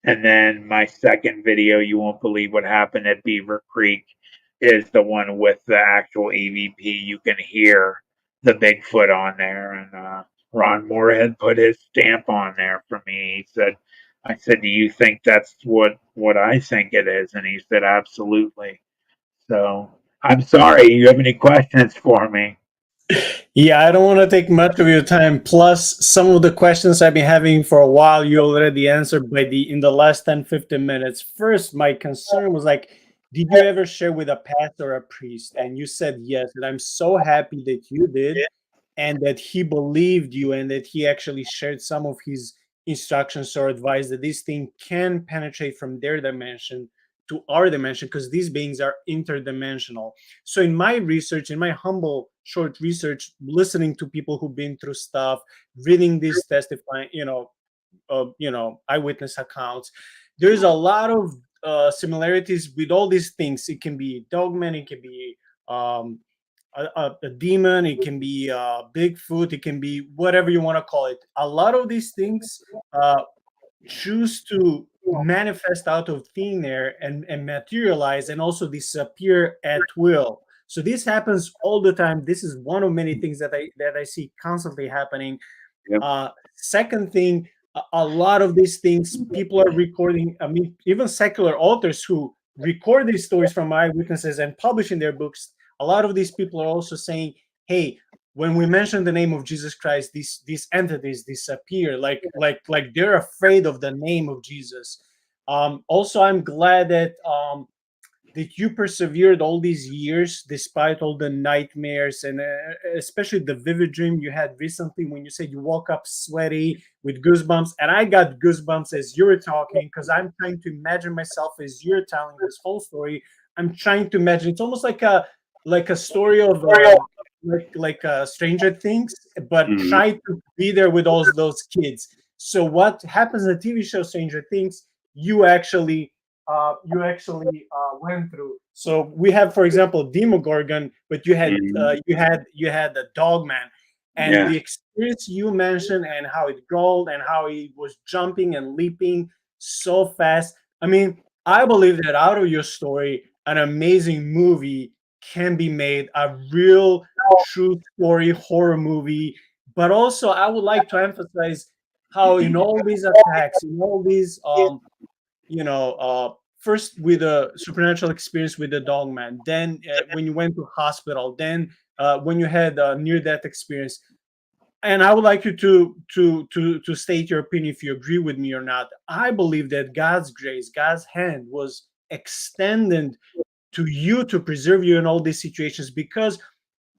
And then my second video, you won't believe what happened at Beaver Creek, is the one with the actual EVP. You can hear the Bigfoot on there, and Ron Moorhead put his stamp on there for me. He said, "I said, do you think that's what I think it is?" And he said, "Absolutely." So I'm sorry. You have any questions for me? Yeah, I don't want to take much of your time. Plus, some of the questions I've been having for a while, you already answered by the in the last 10, 15 minutes. First, my concern was like, did you ever share with a pastor or a priest? And you said yes. And I'm so happy that you did and that he believed you and that he actually shared some of his instructions or advice that this thing can penetrate from their dimension to our dimension because these beings are interdimensional. So in my research, in my humble short research, listening to people who've been through stuff, reading these testifying, eyewitness accounts, there's a lot of similarities with all these things. It can be dogman, it can be um, a demon, it can be Bigfoot, it can be whatever you want to call it. A lot of these things choose to manifest out of thin air and materialize and also disappear at will. So this happens all the time. This is one of many things that I see constantly happening. Yep. Second thing, a lot of these things people are recording. I mean, even secular authors who record these stories from eyewitnesses and publish in their books. A lot of these people are also saying, "Hey, when we mention the name of Jesus Christ, these entities disappear. Like they're afraid of the name of Jesus." Also, I'm glad that you persevered all these years despite all the nightmares and especially the vivid dream you had recently when you said you woke up sweaty with goosebumps. And I got goosebumps as you were talking because I'm trying to imagine myself as you're telling this whole story. I'm trying to imagine it's almost like a story of Stranger Things, but Mhm. try to be there with all those kids. So what happens in the TV show Stranger Things? You actually went through. So we have, for example, Demogorgon, but Mhm. you had the Dogman, and Yeah. the experience you mentioned and how it growled and how it was jumping and leaping so fast. I mean, I believe that out of your story, an amazing movie can be made, a real true story horror movie. But also, I would like to emphasize how in all these attacks, in all these first with a supernatural experience with the dogman, then when you went to hospital, then when you had a near death experience, and I would like you to state your opinion if you agree with me or not. I believe that God's grace, God's hand was extended to you to preserve you in all these situations, because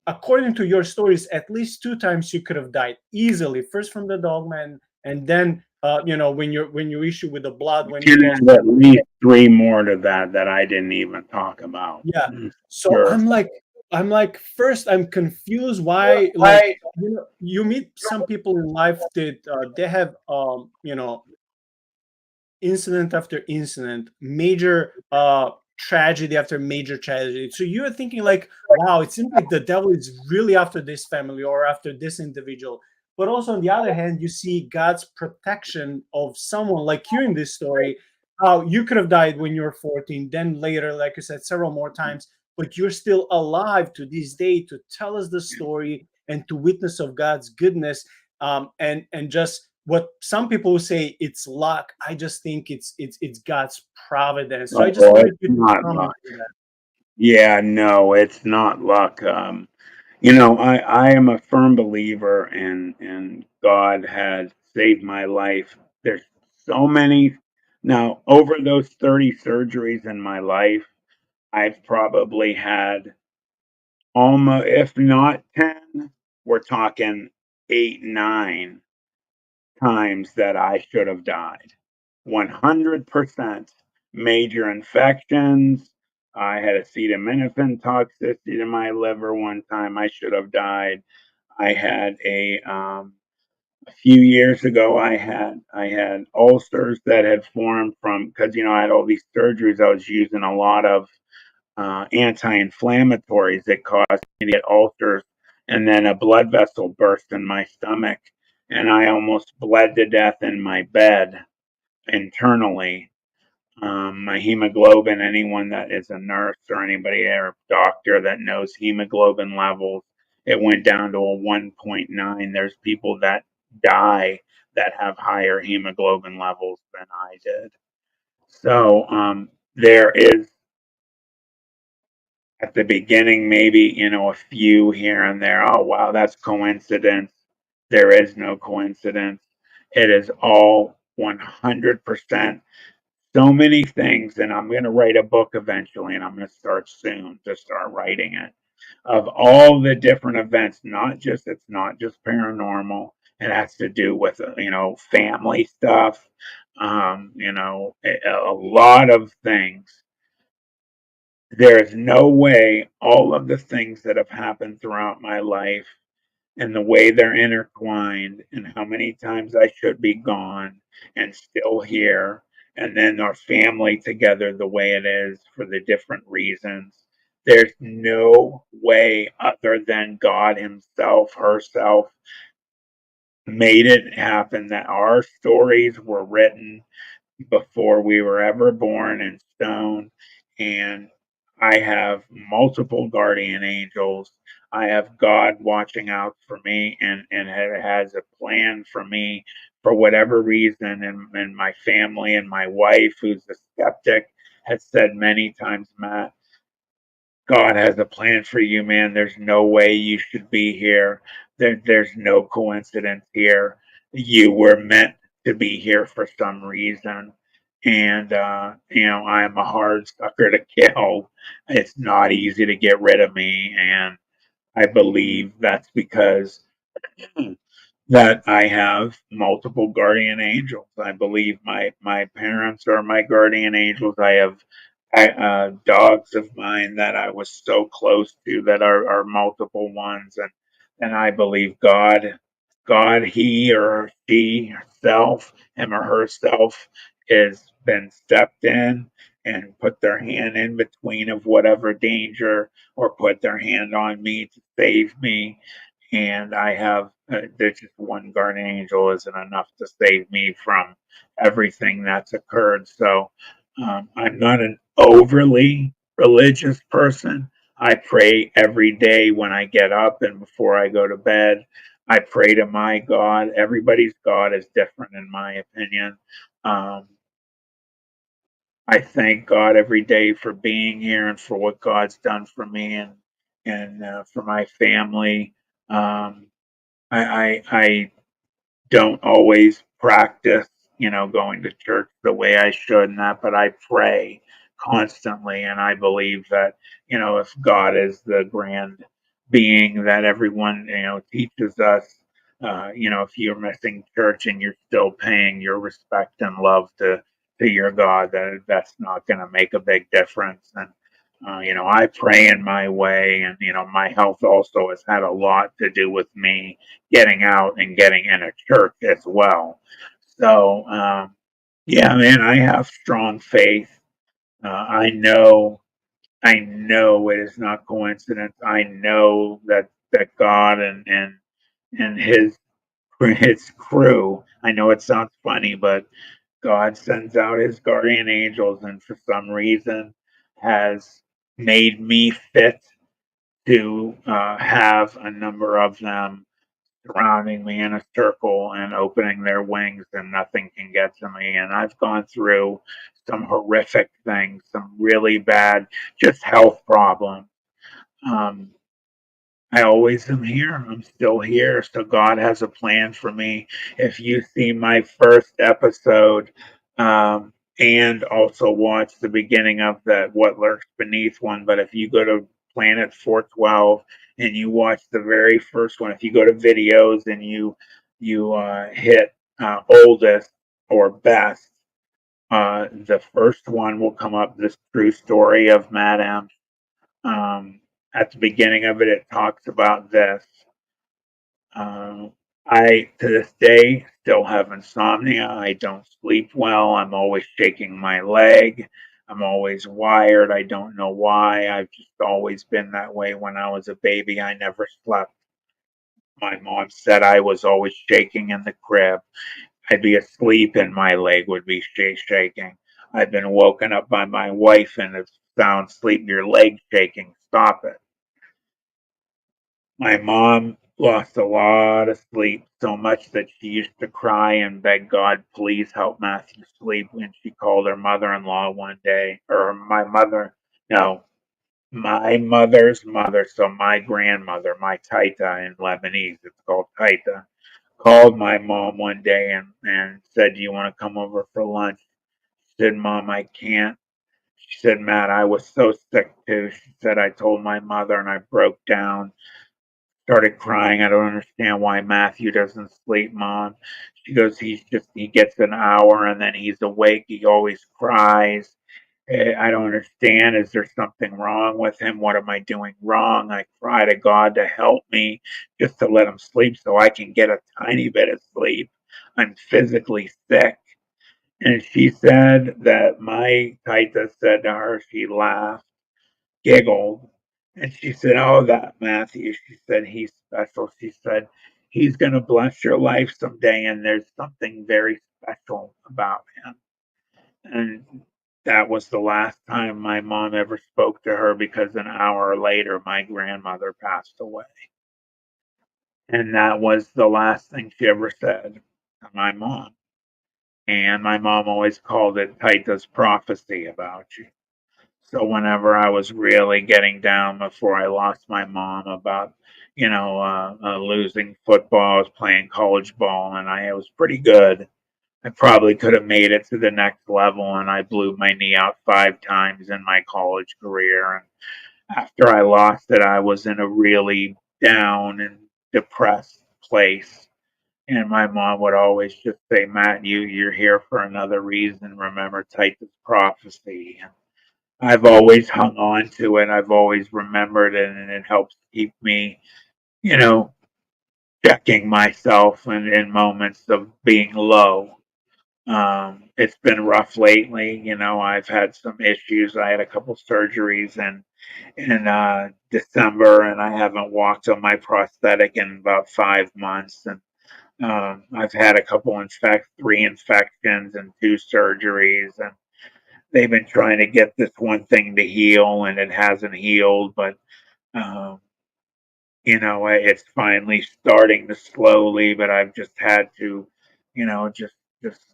according to your stories, at least two times you could have died easily. First from the dogman, and then when you issue with the blood when you And lost. there's at least three more to that I didn't even talk about. Yeah. So Sure. I'm like, first I'm confused why, like, you meet some people in life that they have incident after incident, major tragedy after major tragedy. So you're thinking like, wow, it seems like the devil is really after this family or after this individual. But also on the other hand, you see God's protection of someone like you in this story. How you could have died when you were 14, then later, like you said, several more times, but you're still alive to this day to tell us the story and to witness of God's goodness. And just what some people say it's luck. I just think it's God's providence. So I just Oh, wanted it's you to not comment luck. on that. Yeah, no, it's not luck. I am a firm believer in God has saved my life. There's so many. Now, over those 30 surgeries in my life, I've probably had almost, if not 10, we're talking 8, 9 times that I should have died. 100% major infections. I had acetaminophen toxicity to my liver one time. I should have died. I had a few years ago. I had ulcers that had formed from because I had all these surgeries. I was using a lot of anti-inflammatories that caused me to get ulcers, and then a blood vessel burst in my stomach, and I almost bled to death in my bed internally. My hemoglobin, anyone that is a nurse or anybody or doctor that knows hemoglobin levels, it went down to a 1.9. There's people that die that have higher hemoglobin levels than I did. So there is at the beginning, maybe, a few here and there. Oh, wow, that's coincidence. There is no coincidence. It is all 100%. So many things. And I'm going to write a book eventually, and I'm going to start soon to start writing it of all the different events. It's not just paranormal. It has to do with, family stuff, a lot of things. There is no way all of the things that have happened throughout my life and the way they're intertwined and how many times I should be gone and still here, and then our family together the way it is for the different reasons. There's no way other than God Himself, herself, made it happen that our stories were written before we were ever born in stone. And I have multiple guardian angels. I have God watching out for me and has a plan for me for whatever reason. And my family and my wife, who's a skeptic, has said many times, Matt, God has a plan for you, man. There's no way you should be here. There's no coincidence here. You were meant to be here for some reason. And, I am a hard sucker to kill. It's not easy to get rid of me. And I believe that's because that I have multiple guardian angels. I believe my parents are my guardian angels. I have dogs of mine that I was so close to that are multiple ones, and I believe God, He or she herself, him or herself, has been stepped in and put their hand in between of whatever danger or put their hand on me to save me. And I have there's just one guardian angel isn't enough to save me from everything that's occurred. So I'm not an overly religious person. I pray every day when I get up and before I go to bed. I pray to my God. Everybody's God is different, in my opinion. Um, I thank God every day for being here and for what God's done for me and for my family. Um, I don't always practice, going to church the way I should and that, but I pray constantly. And I believe that, if God is the grand being that everyone, teaches us, if you're missing church and you're still paying your respect and love to your God, that's not going to make a big difference. And, I pray in my way, and, my health also has had a lot to do with me getting out and getting in a church as well. So, yeah, man, I have strong faith. I know it is not coincidence. I know that God and his crew. I know it sounds funny, but God sends out his guardian angels, and for some reason has made me fit to have a number of them surrounding me in a circle and opening their wings, and nothing can get to me. And I've gone through some horrific things, some really bad, just health problems. Um, I always am here. I'm still here. So God has a plan for me. If you see my first episode, and also watch the beginning of the What Lurks Beneath one, but if you go to Planet 412 and you watch the very first one, if you go to videos and you hit oldest or best, the first one will come up. This true story of Matt M. Um, at the beginning of it, it talks about this. Um, I, to this day, still have insomnia. I don't sleep well. I'm always shaking my leg. I'm always wired. I don't know why. I've just always been that way. When I was a baby, I never slept. My mom said I was always shaking in the crib. I'd be asleep and my leg would be shaking. I've been woken up by my wife and it's sound sleep, your leg shaking. Stop it. My mom lost a lot of sleep, so much that she used to cry and beg God, please help Matthew sleep. When she called her mother in law one day, or my mother, no, my mother's mother, so my grandmother, my Taita in Lebanese, it's called Taita, called my mom one day and said, do you want to come over for lunch? She said, Mom, I can't. She said, Matt, I was so sick too. She said, I told my mother and I broke down, started crying. I don't understand why Matthew doesn't sleep, Mom. She goes, he gets an hour and then he's awake. He always cries. I don't understand. Is there something wrong with him? What am I doing wrong? I cry to God to help me, just to let him sleep so I can get a tiny bit of sleep. I'm physically sick. And she said that my Taita said to her, she laughed, giggled, and she said, "Oh, that Matthew." She said, "He's special." She said, "He's going to bless your life someday, and there's something very special about him." And that was the last time my mom ever spoke to her, because an hour later, my grandmother passed away. And that was the last thing she ever said to my mom. And my mom always called it Taita's prophecy about you. So whenever I was really getting down before I lost my mom about, losing football, I was playing college ball and I was pretty good. I probably could have made it to the next level, and I blew my knee out 5 times in my college career. And after I lost it, I was in a really down and depressed place. And my mom would always just say, Matt, you're here for another reason. Remember Titus' prophecy. I've always hung on to it. I've always remembered it, and it helps keep me, you know, checking myself in moments of being low. It's been rough lately. I've had some issues. I had a couple surgeries in December, and I haven't walked on my prosthetic in about 5 months. And I've had a couple 3 infections and 2 surgeries, and they've been trying to get this one thing to heal, and it hasn't healed. But um, it's finally starting to slowly. But I've just had to, just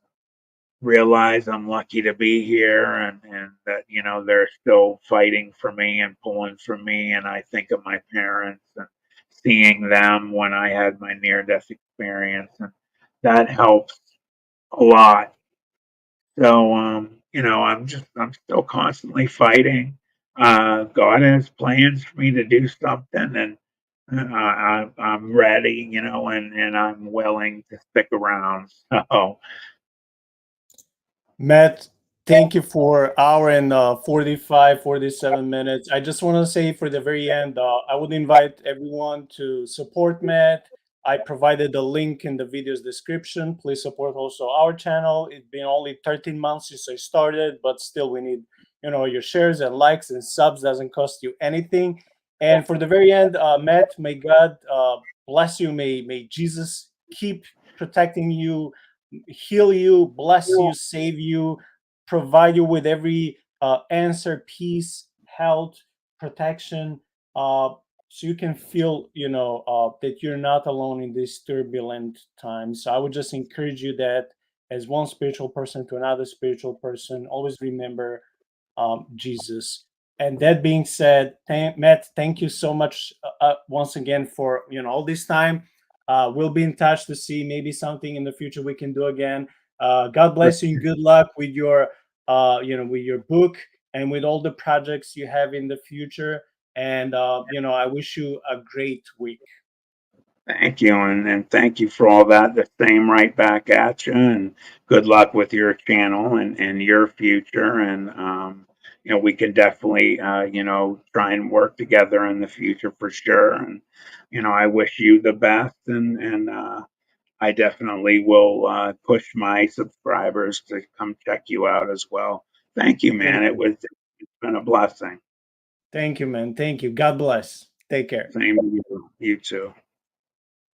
realize I'm lucky to be here, and that they're still fighting for me and pulling for me. And I think of my parents, and seeing them when I had my near death experience, and that helps a lot. So, I'm still constantly fighting. God has plans for me to do something, and I'm ready, and I'm willing to stick around. So, Matt, thank you for hour and 45, 47 minutes. I just want to say for the very end, I would invite everyone to support Matt. I provided the link in the video's description. Please support also our channel. It's been only 13 months since I started, but still we need, your shares and likes and subs. Doesn't cost you anything. And for the very end, Matt, may God bless you. May Jesus keep protecting you, heal you, bless you, save you, provide you with every answer, peace, health, protection, so you can feel, that you're not alone in these turbulent times. So I would just encourage you that as one spiritual person to another spiritual person, always remember Jesus. And that being said, Matt, thank you so much once again for all this time. We'll be in touch to see maybe something in the future we can do again. God bless you and good luck with your with your book and with all the projects you have in the future. And I wish you a great week. thank you, and thank you for all that. The same right back at you, and good luck with your channel and your future. And we can definitely try and work together in the future for sure. And I wish you the best, and I definitely will push my subscribers to come check you out as well. Thank you, man. Thank you. It's been a blessing. Thank you, man. Thank you. God bless. Take care. Same to you. You too.